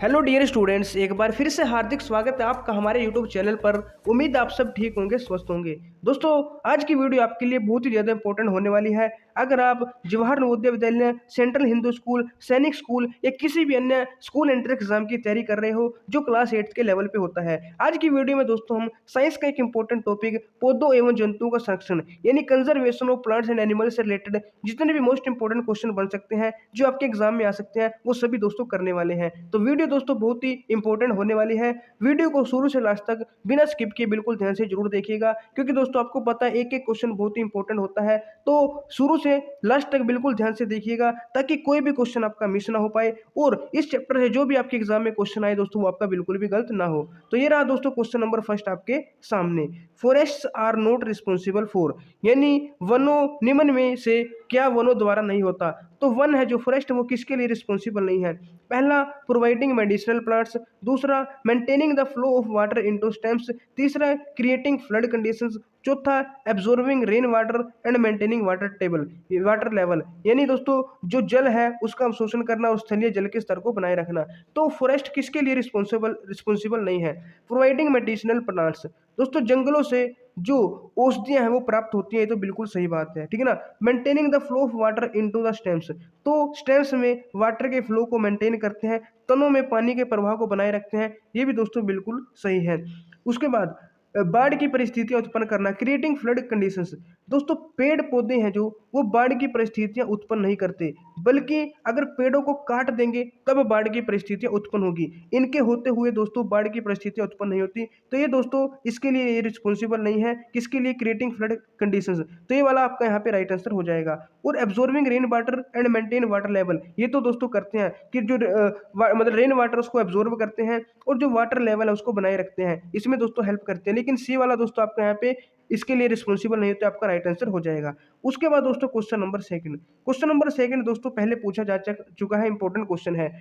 Hello dear students, एक बार फिर से हार्दिक स्वागत है आपका हमारे यूट्यूब चैनल पर। उम्मीद आप सब ठीक होंगे, स्वस्थ होंगे। दोस्तों, आज की वीडियो आपके लिए बहुत ही ज़्यादा इंपॉर्टेंट होने वाली है। अगर आप जवाहर नवोदय विद्यालय, सेंट्रल हिंदू स्कूल, सैनिक स्कूल या किसी भी अन्य स्कूल एंट्रेंस एग्जाम की तैयारी कर रहे हो जो क्लास 8 के लेवल पे होता है, आज की वीडियो में दोस्तों हम साइंस का एक इंपॉर्टेंट टॉपिक पौधों एवं जंतुओं का संरक्षण यानी conservation of plants and animals से रिलेटेड जितने भी मोस्ट इंपॉर्टेंट क्वेश्चन बन सकते हैं जो आपके एग्जाम में आ सकते हैं वो सभी दोस्तों करने वाले हैं। तो वीडियो दोस्तों बहुत ही इंपॉर्टेंट होने वाली है। वीडियो को शुरू से लास्ट तक बिना स्किप किए बिल्कुल ध्यान से जरूर देखिएगा, क्योंकि दोस्तों आपको पता है एक एक क्वेश्चन बहुत ही इंपॉर्टेंट होता है। तो शुरू से लास्ट तक बिल्कुल ध्यान से देखिएगा ताकि कोई भी क्वेश्चन आपका मिस ना हो पाए और इस चैप्टर से जो भी आपके एग्जाम में क्वेश्चन आए दोस्तों वो आपका बिल्कुल भी गलत ना हो। तो ये रहा दोस्तों क्वेश्चन नंबर फर्स्ट आपके सामने। Forests are not responsible for, यानी वनों निम्न में से क्या वनों द्वारा नहीं होता। तो वन है जो फॉरेस्ट वो किसके लिए रिस्पॉन्सिबल नहीं है? पहला, प्रोवाइडिंग मेडिसिनल प्लांट्स। दूसरा, maintaining the flow of water into stems. तीसरा, क्रिएटिंग फ्लड कंडीशंस। चौथा, absorbing rain water and maintaining water level, यानी दोस्तों जो जल है उसका अवशोषण करना और स्थलीय जल के स्तर को बनाए रखना। तो फॉरेस्ट किसके लिए रिस्पॉन्सिबल नहीं है? प्रोवाइडिंग मेडिसिनल प्लांट्स, दोस्तों जंगलों से जो औषधियां हैं वो प्राप्त होती है, तो बिल्कुल सही बात है, ठीक है ना। Maintaining the flow of water into the stems, तो स्टेम्स में वाटर के फ्लो को मेंटेन करते हैं, तनों में पानी के प्रवाह को बनाए रखते हैं, ये भी दोस्तों बिल्कुल सही है। उसके बाद बाढ़ की परिस्थितियां उत्पन्न करना, क्रिएटिंग फ्लड कंडीशंस। दोस्तों पेड़ पौधे हैं जो वो बाढ़ की परिस्थितियां उत्पन्न नहीं करते, बल्कि अगर पेड़ों को काट देंगे तब बाढ़ की परिस्थितियां उत्पन्न होगी। इनके होते हुए दोस्तों बाढ़ की परिस्थितियां उत्पन्न नहीं होती। तो ये दोस्तों इसके लिए ये रिस्पॉन्सिबल नहीं है। किसके लिए? Creating flood conditions. तो ये वाला आपका यहाँ पे राइट आंसर हो जाएगा। और absorbing rain water and maintain water level, ये तो दोस्तों करते हैं कि जो मतलब रेन वाटर उसको एब्जॉर्ब करते हैं और जो वाटर लेवल है उसको बनाए रखते हैं, इसमें दोस्तों हेल्प करते हैं। लेकिन सी वाला दोस्तों आपका यहाँ पे इसके लिए रिस्पॉन्सिबल नहीं होता, आपका राइट आंसर हो जाएगा। उसके बाद दोस्तों क्वेश्चन नंबर सेकंड दोस्तों पहले पूछा जा चुका है, इंपॉर्टेंट क्वेश्चन है।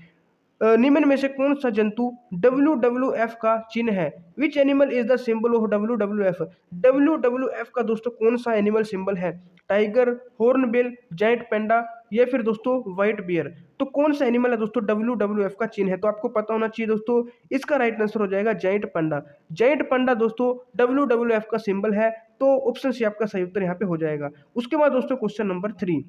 निम्न में से कौन सा जंतु WWF का चिन्ह है? Which animal is the symbol of WWF? WWF का दोस्तों कौन सा एनिमल सिंबल है? टाइगर, हॉर्नबिल, जायंट पैंडा या फिर दोस्तों व्हाइट बियर? तो कौन सा एनिमल है दोस्तों WWF का चिन्ह है? तो आपको पता होना चाहिए दोस्तों, इसका राइट आंसर हो जाएगा जायंट पैंडा। जायंट पैंडा दोस्तों WWF का सिंबल है, तो ऑप्शन सी आपका सही उत्तर यहाँ पे हो जाएगा। उसके बाद दोस्तों question number 3,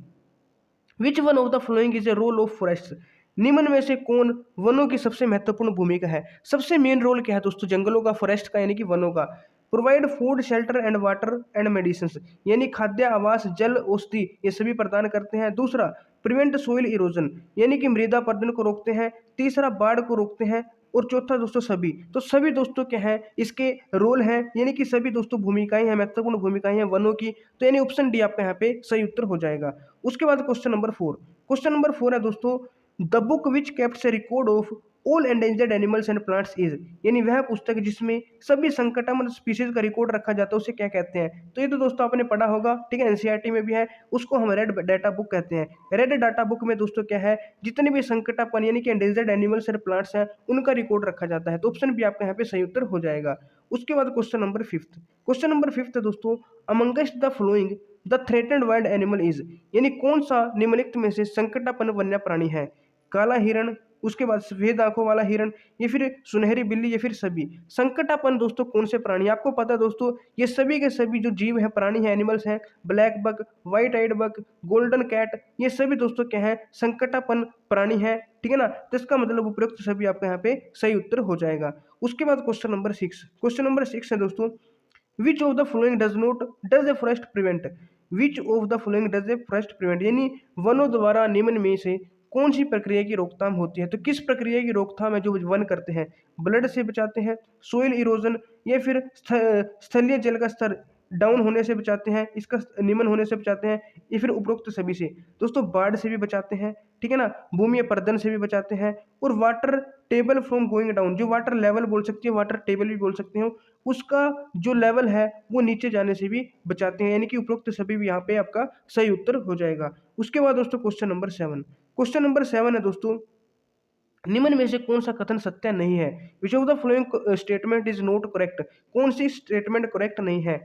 which one of the following is a role of forest? निम्न में से कौन वनों की सबसे महत्वपूर्ण भूमिका है? सबसे मेन रोल क्या है दोस्तों जंगलों का, फॉरेस्ट का यानी कि वनों का? Provide food, shelter and water and medicine, यानी खाद्य, आवास, जल, औषधि ये सभी प्रदान करते हैं। दूसरा, प्रिवेंट सोइल इरोजन, यानी कि मृदा अपरदन को रोकते हैं। तीसरा, बाढ़ को रोकते हैं। और चौथा दोस्तों सभी, तो सभी दोस्तों क्या है इसके रोल हैं, यानी कि सभी दोस्तों भूमिकाएं हैं, महत्वपूर्ण भूमिकाएं हैं वनों की। तो यानी ऑप्शन डी आपका यहाँ पे सही उत्तर हो जाएगा। उसके बाद क्वेश्चन नंबर 4 है दोस्तों, the book which kept A record of all endangered animals and plants is, यानी वह पुस्तक जिसमें सभी संकटात्मक स्पीशीज का रिकॉर्ड रखा जाता है उसे क्या कहते हैं? तो ये तो दोस्तों आपने पढ़ा होगा, ठीक है, एनसीईआरटी में भी है, उसको हम रेड डाटा बुक कहते हैं। रेड डाटा बुक में दोस्तों क्या है, जितने भी संकटापन यानी कि एंडेंजर्ड एनिमल्स एंड प्लांट्स हैं उनका रिकॉर्ड रखा जाता है। तो ऑप्शन भी आपका यहाँ पे सही उत्तर हो जाएगा। उसके बाद क्वेश्चन नंबर फिफ्थ है दोस्तों, amongst the flowing the threatened wild animal is, यानी कौन सा निम्नलिखित में से संकटापन्न वन्य प्राणी है? काला हिरण, उसके बाद सफेद आंखों वाला हिरण, या फिर सुनहरी बिल्ली, या फिर सभी? संकटापन्न दोस्तों कौन से प्राणी? आपको पता है दोस्तों ये सभी के सभी जो जीव है, प्राणी है, एनिमल्स हैं, ब्लैक बक, व्हाइट आइड बक, गोल्डन कैट, ये सभी दोस्तों क्या है संकटापन्न प्राणी है, ठीक है ना। तो इसका मतलब उपयुक्त सभी आपका यहाँ पे सही उत्तर हो जाएगा। उसके बाद क्वेश्चन नंबर सिक्स है दोस्तों, विच of the following does a forest prevent? Which of the following does a forest prevent, यानी वनों द्वारा निम्न में से कौन सी प्रक्रिया की रोकथाम होती है? तो किस प्रक्रिया की रोकथाम है जो वन करते हैं? ब्लड से बचाते हैं, सोइल इरोजन, या फिर स्थलीय जल का स्तर डाउन होने से बचाते हैं, इसका निम्न होने से बचाते हैं, या फिर उपरोक्त सभी से? दोस्तों बाढ़ से भी बचाते हैं, ठीक है ना, भूमि अपरदन से भी बचाते हैं, और water table from going down, जो वाटर लेवल बोल सकती है, वाटर टेबल भी बोल सकते हो, उसका जो लेवल है वो नीचे जाने से भी बचाते हैं, यानी कि उपरोक्त सभी भी यहाँ पे आपका सही उत्तर हो जाएगा। उसके बाद दोस्तों क्वेश्चन नंबर 7 है दोस्तों, निम्न में से कौन सा कथन सत्य नहीं है? Which of the following statement is not correct, कौन सी स्टेटमेंट करेक्ट नहीं है?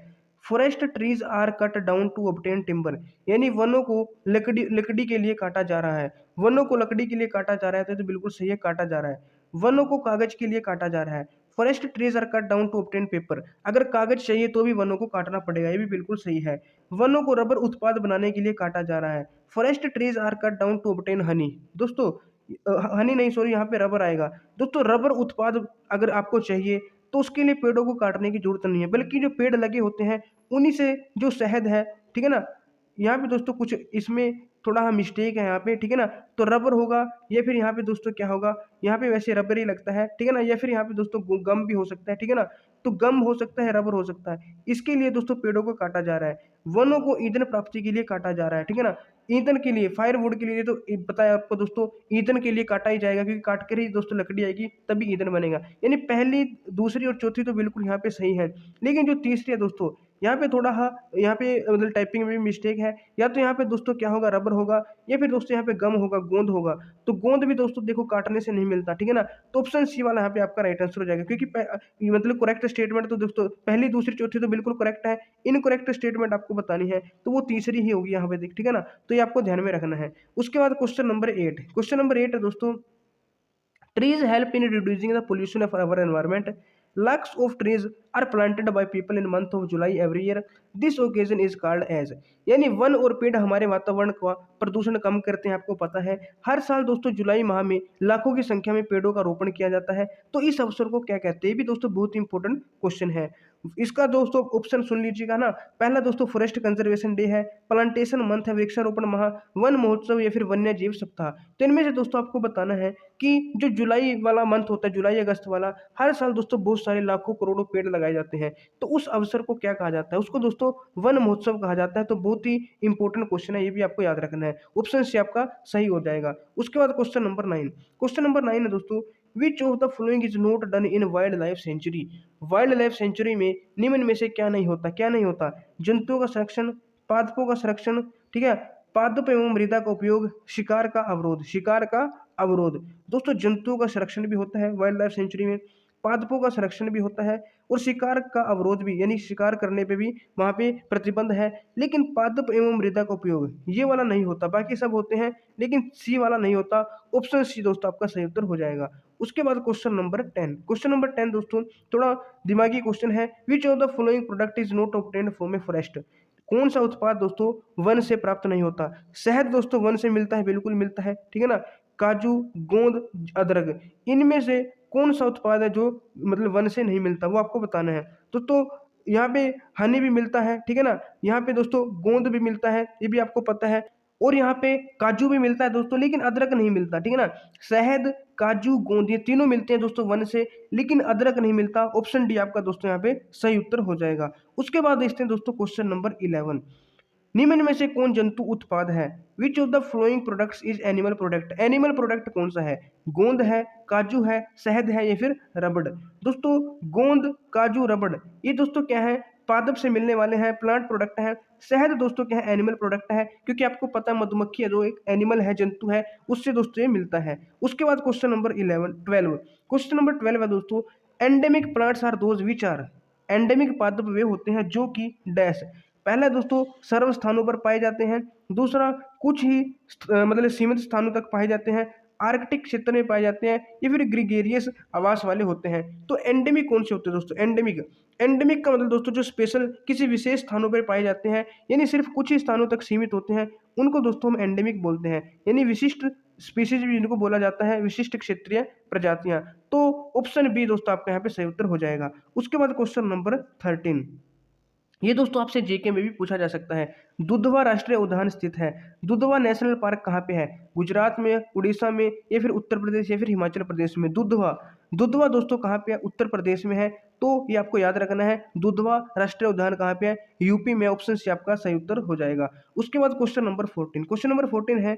Forest trees are cut down to obtain timber, यानी वनों को लकड़ी के लिए काटा जा रहा है, वनों को लकड़ी के लिए काटा जा रहा है, तो बिल्कुल सही है, काटा जा रहा है। वनों को कागज के लिए काटा जा रहा है। Forest trees are cut down to obtain paper, अगर कागज चाहिए तो भी वनों को काटना पड़ेगा, ये भी बिल्कुल सही है। वनों को रबर उत्पाद बनाने के लिए काटा जा रहा है। Forest trees are cut down to obtain honey, दोस्तों हनी नहीं सॉरी यहाँ पे रबर आएगा। दोस्तों रबर उत्पाद अगर आपको चाहिए तो उसके लिए पेड़ों को काटने की जरूरत नहीं है, बल्कि जो पेड़ लगे होते हैं उन्हीं से जो शहद है, ठीक है ना, यहाँ पे दोस्तों कुछ इसमें थोड़ा हाँ मिस्टेक है यहाँ पे, ठीक है ना, तो रबर होगा या फिर यहाँ पे दोस्तों क्या होगा, यहाँ पे वैसे रबर ही लगता है, ठीक है ना, या फिर यहाँ पे दोस्तों गम भी हो सकता है, ठीक है ना, तो गम हो सकता है, रबर हो सकता है। इसके लिए दोस्तों पेड़ों को काटा जा रहा है, वनों को ईंधन प्राप्ति के लिए काटा जा रहा है, ठीक है ना, ईंधन के लिए, फायरवुड के लिए, तो पता है आपको दोस्तों ईंधन के लिए काटा ही जाएगा, क्योंकि काट कर ही दोस्तों लकड़ी आएगी तभी ईंधन बनेगा। यानी पहली, दूसरी और चौथी तो बिल्कुल यहाँ पे सही है, लेकिन जो तीसरी है दोस्तों यहाँ पे थोड़ा हाँ यहाँ पे मतलब टाइपिंग में भी मिस्टेक है। या तो यहाँ पे दोस्तों क्या होगा, रबर होगा, या फिर दोस्तों यहाँ पे गम होगा, गोंद होगा। तो गोंद भी दोस्तों देखो काटने से नहीं मिलता, ठीक है ना, तो ऑप्शन सी वाला यहाँ पे आपका राइट आंसर हो जाएगा, क्योंकि मतलब करेक्ट स्टेटमेंट तो दोस्तों पहली, दूसरी, चौथी तो बिल्कुल करेक्ट है, इनकरेक्ट स्टेटमेंट आपको बतानी है तो वो तीसरी ही होगी यहाँ पे देख, ठीक है ना, तो ये आपको ध्यान में रखना है। उसके बाद क्वेश्चन नंबर 8, क्वेश्चन नंबर 8 है दोस्तों, trees help in reducing the pollution of our environment. Lakhs of trees are planted by people in month of July every year. This occasion is called as, यानी one और पेड़ हमारे वातावरण का प्रदूषण कम करते हैं, आपको पता है। हर साल दोस्तों जुलाई माह में लाखों की संख्या में पेड़ों का रोपण किया जाता है, तो इस अवसर को क्या कहते हैं, ये भी दोस्तों बहुत इंपॉर्टेंट क्वेश्चन है। इसका दोस्तों ऑप्शन सुन लीजिएगा ना, पहला दोस्तों फॉरेस्ट कंजर्वेशन डे है, प्लांटेशन मंथ है, वृक्षारोपण माह, वन महोत्सव या फिर वन्य जीव सप्ताह। तो इनमें से दोस्तों आपको बताना है कि जो जुलाई वाला मंथ होता है, जुलाई अगस्त वाला, हर साल दोस्तों बहुत सारे लाखों करोड़ों पेड़ लगाए जाते हैं, तो उस अवसर को क्या कहा जाता है, उसको दोस्तों वन महोत्सव कहा जाता है। तो बहुत ही इंपॉर्टेंट क्वेश्चन है, ये भी आपको याद रखना है, ऑप्शन से आपका सही हो जाएगा। उसके बाद क्वेश्चन नंबर 9, क्वेश्चन नंबर 9 है दोस्तों, विच of the following is not done in wild life sanctuary. Wild life sanctuary में निम्न में से क्या नहीं होता, क्या नहीं होता, जंतुओं का संरक्षण, पादपों का संरक्षण, ठीक है, पादप एवं मृदा का उपयोग, शिकार का अवरोध, शिकार का अवरोध। दोस्तों जंतुओं का संरक्षण भी होता है वाइल्ड लाइफ सेंचुरी में, पादपों का संरक्षण भी होता है, और शिकार का अवरोध भी, यानी शिकार करने पे भी वहां पे प्रतिबंध है, लेकिन पादप एवं मृदा का उपयोग ये वाला नहीं होता, बाकी सब होते हैं लेकिन सी वाला नहीं होता। ऑप्शन सी दोस्तों आपका सही उत्तर हो जाएगा। उसके बाद क्वेश्चन नंबर 10, क्वेश्चन नंबर 10 दोस्तों थोड़ा दिमागी क्वेश्चन है, which of the following product is not obtained from a forest. कौन सा उत्पाद दोस्तों वन से प्राप्त नहीं होता। शहद दोस्तों वन से मिलता है, बिल्कुल मिलता है, ठीक है ना, काजू, गोंद, अदरक, इनमें से कौन सा उत्पाद है जो मतलब वन से नहीं मिलता, वो आपको बताना है। दोस्तों यहाँ पे हनी भी मिलता है, ठीक है ना, यहाँ पे दोस्तों गोंद भी मिलता है, ये भी आपको पता है, और यहाँ पे काजू भी मिलता है दोस्तों, लेकिन अदरक नहीं मिलता, ठीक है ना, शहद, काजू, गोंद ये तीनों मिलते हैं दोस्तों वन से, लेकिन अदरक नहीं मिलता। ऑप्शन डी आपका दोस्तों यहाँ पे सही उत्तर हो जाएगा। उसके बाद देखते हैं दोस्तों क्वेश्चन नंबर 11, निम्न में से कौन जंतु उत्पाद है, which of the flowing products is animal product. Animal product कौन सा है, गोंद है, काजू है, शहद है या फिर रबड़। दोस्तों गोंद, काजू, रबड़ ये दोस्तों क्या है, पादप से मिलने वाले हैं, प्लांट प्रोडक्ट है। शहद दोस्तों क्या है, एनिमल प्रोडक्ट है, क्योंकि आपको पता है मधुमक्खी है जो एक एनिमल है, जंतु है, उससे दोस्तों ये मिलता है। उसके बाद क्वेश्चन नंबर 12, क्वेश्चन नंबर 12 है दोस्तों, endemic plants are those which are. Endemic पादप वे होते हैं जो कि डैश, पहला दोस्तों सर्व स्थानों पर पाए जाते हैं, दूसरा कुछ ही मतलब सीमित स्थानों तक पाए जाते हैं, आर्कटिक क्षेत्र में पाए जाते हैं, या फिर ग्रीगेरियस आवास वाले होते हैं। तो एंडेमिक कौन से होते हैं दोस्तों, एंडेमिक, एंडेमिक का मतलब दोस्तों जो स्पेशल किसी विशेष स्थानों पर पाए जाते हैं, यानी सिर्फ कुछ ही स्थानों तक सीमित होते हैं, उनको दोस्तों हम एंडेमिक बोलते हैं, यानी विशिष्ट स्पीसीज भी इनको बोला जाता है, विशिष्ट क्षेत्रीय प्रजातियां। तो ऑप्शन बी दोस्तों आपका यहाँ पे सही उत्तर हो जाएगा। उसके बाद क्वेश्चन नंबर 13, ये दोस्तों आपसे जेके में भी पूछा जा सकता है, दुधवा राष्ट्रीय उद्यान स्थित है। दुधवा नेशनल पार्क कहाँ पे है, गुजरात में, उड़ीसा में, या फिर उत्तर प्रदेश या फिर हिमाचल प्रदेश में। दुधवा, दुधवा दोस्तों कहाँ पे है, उत्तर प्रदेश में है, तो ये आपको याद रखना है, दुधवा राष्ट्रीय उद्यान कहाँ पे है, यूपी में। ऑप्शन से आपका सही उत्तर हो जाएगा। उसके बाद क्वेश्चन नंबर 14, क्वेश्चन नंबर 14 है,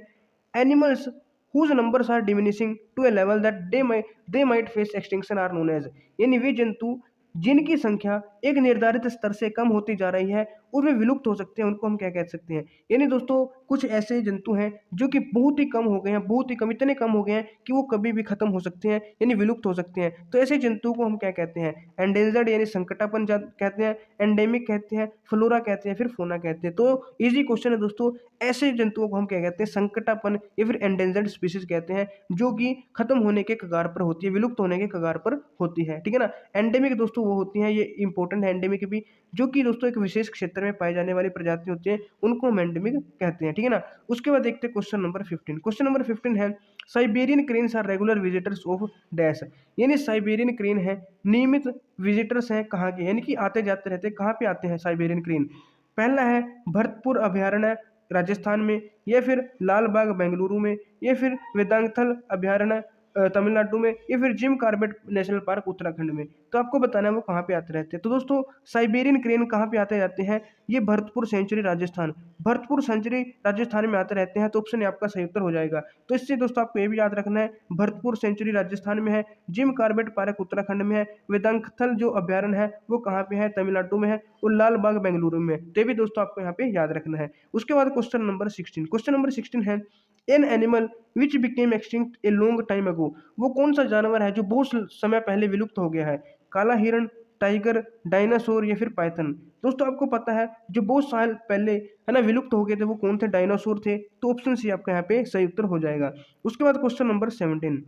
animals whose numbers are diminishing to a level that they might face extinction are known as। यानी वे जंतु जिनकी संख्या एक निर्धारित स्तर से कम होती जा रही है और वे विलुप्त हो सकते हैं, उनको हम क्या कह सकते हैं। यानी दोस्तों कुछ ऐसे जंतु हैं जो कि बहुत ही कम हो गए हैं, बहुत ही कम, इतने कम हो गए हैं कि वो कभी भी खत्म हो सकते हैं, यानी विलुप्त हो सकते हैं। तो ऐसे जंतुओं को हम क्या कहते हैं, एंडेंजर्ड यानी संकटापन्न कहते हैं, एंडेमिक कहते हैं, फ्लोरा कहते हैं, फिर फोना कहते हैं। तो इजी क्वेश्चन है दोस्तों, ऐसे जंतुओं को हम क्या कहते हैं, संकटापन्न या फिर एंडेंजर्ड स्पीसीज कहते हैं, जो कि खत्म होने के कगार पर होती है, विलुप्त होने के कगार पर होती है, ठीक है ना। एंडेमिक दोस्तों वो होती हैं, ये इंपॉर्टेंट है एंडेमिक भी, जो कि दोस्तों एक विशेष क्षेत्र में पाई जाने वाली प्रजाति होती है, उनको हम एंडेमिक कहते हैं, ठीक है ना। उसके बाद देखते हैं क्वेश्चन नंबर 15। क्वेश्चन नंबर 15 है, Siberian cranes are regular visitors of dash. यानी साइबेरियन क्रेन है, नियमित विजिटर्स हैं कहाँ के, यानी कि आते जाते रहते हैं, कहाँ पे आते हैं साइबेरियन क्रेन। पहला है भरतपुर अभयारण्य राजस्थान में, या फिर लाल बाग बेंगलुरु में, या फिर वेदांतथल अभयारण्य तमिलनाडु में, या फिर Jim Corbett national park Uttarakhand में। तो आपको बताना है वो कहाँ पे आते रहते हैं। तो दोस्तों साइबेरियन क्रेन कहाँ पे आते जाते हैं, ये भरतपुर सेंचुरी राजस्थान, भरतपुर सेंचुरी राजस्थान में आते रहते हैं। तो ऑप्शन आपका सही उत्तर हो जाएगा। तो इससे दोस्तों आपको ये भी याद रखना है, भरतपुर सेंचुरी राजस्थान में है, जिम कॉर्बेट पार्क उत्तराखंड में है, वेदांतथल जो अभ्यारण्य है वो कहाँ पे है, तमिलनाडु में है, और लाल बाग बेंगलुरु में। तो ये भी दोस्तों आपको यहाँ पे याद रखना है। उसके बाद क्वेश्चन नंबर 16। क्वेश्चन नंबर 16 है, an animal which became extinct a long time ago. वो कौन सा जानवर है जो बहुत समय पहले विलुप्त हो गया है, काला हिरण, टाइगर, डायनासोर, या फिर पाइथन। दोस्तों आपको पता है जो बहुत साल पहले है ना विलुप्त हो गए थे वो कौन थे, डायनासोर थे। तो ऑप्शन सी आपका यहाँ पे सही उत्तर हो जाएगा। उसके बाद question number 17,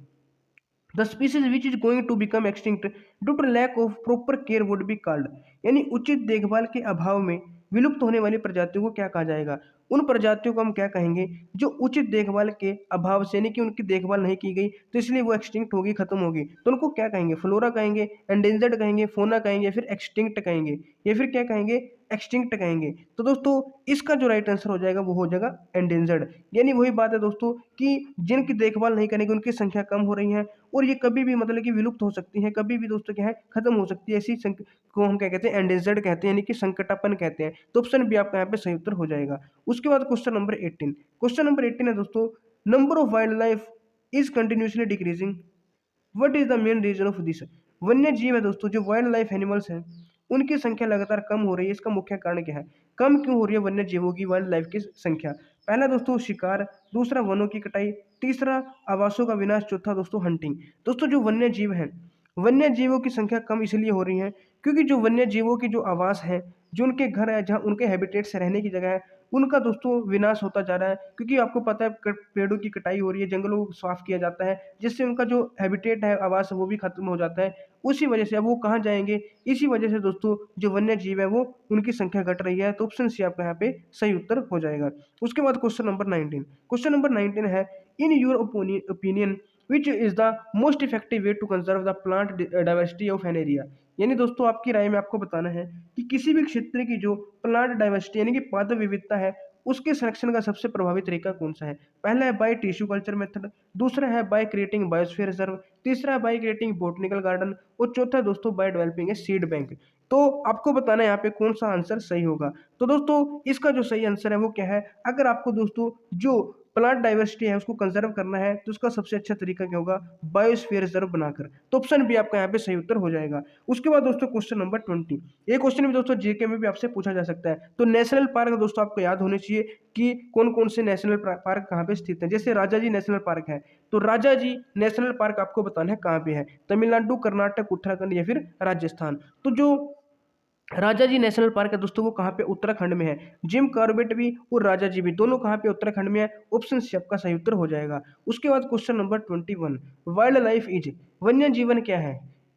the species which is going to become extinct due to lack of proper care would be called. यानी उचित देखभाल के अभाव में विलुप्त होने वाली प्रजातियों को क्या कहा जाएगा, उन प्रजातियों को हम क्या कहेंगे जो उचित देखभाल के अभाव से, यानी कि उनकी देखभाल नहीं की गई तो इसलिए वो एक्सटिंक्ट होगी, खत्म होगी, तो उनको क्या कहेंगे, फ्लोरा कहेंगे, एंडेंजर्ड कहेंगे, फोना कहेंगे, या फिर एक्सटिंक्ट कहेंगे, या फिर क्या कहेंगे, एक्सटिंक्ट कहेंगे। तो दोस्तों इसका जो राइट आंसर हो जाएगा वो हो जाएगा एंडेंजर्ड। यानी वही बात है दोस्तों कि जिनकी देखभाल नहीं करेंगे उनकी संख्या कम हो रही है, और ये कभी भी मतलब कि विलुप्त हो सकती है, कभी भी दोस्तों क्या है खत्म हो सकती है। ऐसी को हम क्या कहते हैं, एंडेंजर्ड कहते हैं, यानी कि संकटापन्न कहते हैं। तो ऑप्शन भी आपका यहाँ पे सही उत्तर हो जाएगा। उसके बाद क्वेश्चन नंबर 18। क्वेश्चन नंबर 18 है दोस्तों, number of wild life is continuously decreasing, what is the main reason of this. वन्य जीव है दोस्तों, जो वाइल्ड लाइफ एनिमल्स हैं उनकी संख्या लगातार कम हो रही है, इसका मुख्य कारण क्या है, कम क्यों हो रही है वन्य जीवों की, वाइल्ड लाइफ की संख्या। पहला दोस्तों शिकार, दूसरा वनों की कटाई, तीसरा आवासों का विनाश, चौथा दोस्तों हंटिंग। दोस्तों जो वन्य जीव हैं, वन्य जीवों की संख्या कम इसलिए हो रही है क्योंकि जो वन्य जीवों की जो आवास है, जो उनके घर है, जहाँ उनके हैबिटेट से रहने की जगह है, उनका दोस्तों विनाश होता जा रहा है। क्योंकि आपको पता है पेड़ों की कटाई हो रही है, जंगलों को साफ किया जाता है, जिससे उनका जो हैबिटेट है, आवास है, वो भी खत्म हो जाता है। उसी वजह से अब वो कहाँ जाएंगे, इसी वजह से दोस्तों जो वन्य जीव है वो उनकी संख्या घट रही है। तो ऑप्शन सी आपका यहाँ पे सही उत्तर हो जाएगा। उसके बाद क्वेश्चन नंबर 19। क्वेश्चन नंबर 19 है, in your opinion which is the most effective way to conserve the plant diversity of an area. यानी दोस्तों आपकी राय में आपको बताना है कि किसी भी क्षेत्र की जो प्लांट डाइवर्सिटी यानी कि पादप विविधता है उसके संरक्षण का सबसे प्रभावी तरीका कौन सा है। पहला है बाय टिश्यू कल्चर मेथड, दूसरा है बाय क्रिएटिंग बायोस्फीयर रिजर्व, तीसरा है बाय क्रिएटिंग बोटनिकल गार्डन, और चौथा दोस्तों by developing a seed bank. तो आपको बताना है यहाँ पे कौन सा आंसर सही होगा। तो दोस्तों इसका जो सही आंसर है वो क्या है, अगर आपको दोस्तों जो प्लांट डाइवर्सिटी है उसको कंजर्व करना है तो उसका सबसे अच्छा तरीका क्या होगा, बायोस्फीयर रिजर्व बनाकर। तो ऑप्शन भी आपका यहाँ पे सही उत्तर हो जाएगा। उसके बाद दोस्तों क्वेश्चन नंबर 20, ये क्वेश्चन भी दोस्तों जीके में भी आपसे पूछा जा सकता है। तो नेशनल पार्क दोस्तों आपको याद होने चाहिए कि कौन कौन से नेशनल पार्क कहाँ पे स्थित है। जैसे राजा जी नेशनल पार्क है, तो राजा जी नेशनल पार्क आपको बताना है कहाँ पे है, तमिलनाडु, कर्नाटक, उत्तराखंड, या फिर राजस्थान। तो जो राजा जी नेशनल पार्क है दोस्तों वो कहाँ पे, उत्तराखंड में है। जिम कॉर्बेट भी और राजा जी भी दोनों कहाँ पे, उत्तराखंड में है। ऑप्शन सी आपका सही उत्तर हो जाएगा। उसके बाद question number 21, wild life is, वन्य जीवन क्या है,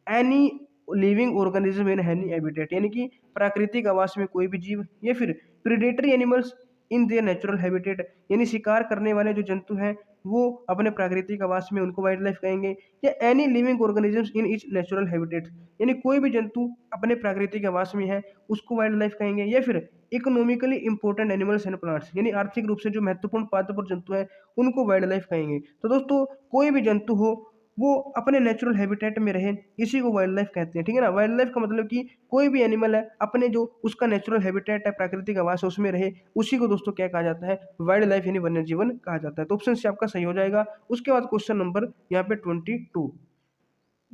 any living organism in any habitat, यानी कि प्राकृतिक आवास में कोई भी जीव, या फिर predatory animals in their natural habitat, यानी शिकार करने वाले जो जंतु हैं वो अपने प्राकृतिक आवास में, उनको वाइल्ड लाइफ कहेंगे, या any living organisms in each natural habitat, यानी कोई भी जंतु अपने प्राकृतिक आवास में है उसको वाइल्ड लाइफ कहेंगे, या फिर economically important animals and plants, यानी आर्थिक रूप से जो महत्वपूर्ण पादप जंतु है उनको वाइल्ड लाइफ कहेंगे। तो दोस्तों कोई भी जंतु हो वो अपने नेचुरल हैबिटेट में रहे, इसी को वाइल्ड लाइफ कहते हैं, ठीक है ना। वाइल्ड लाइफ का मतलब कि कोई भी एनिमल है अपने जो उसका नेचुरल हैबिटेट है, प्राकृतिक आवास है, उसमें रहे, उसी को दोस्तों क्या कहा जाता है, वाइल्ड लाइफ यानी वन्य जीवन कहा जाता है। तो ऑप्शन से आपका सही हो जाएगा। उसके बाद क्वेश्चन नंबर यहाँ पे 22,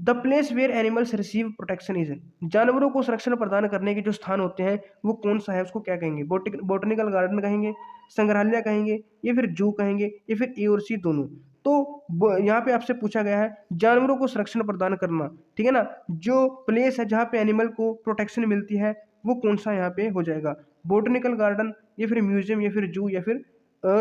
the place where animals receive protection is, जानवरों को संरक्षण प्रदान करने के जो स्थान होते हैं वो कौन सा है, उसको क्या कहेंगे? बोटनिकल गार्डन कहेंगे, संग्रहालय कहेंगे, या फिर जू कहेंगे, या फिर ए और सी दोनों। तो यहाँ पे आपसे पूछा गया है जानवरों को संरक्षण प्रदान करना, ठीक है ना, जो प्लेस है जहाँ पे एनिमल को प्रोटेक्शन मिलती है वो कौन सा यहाँ पे हो जाएगा? बोटनिकल गार्डन, या फिर म्यूजियम, या फिर जू, या फिर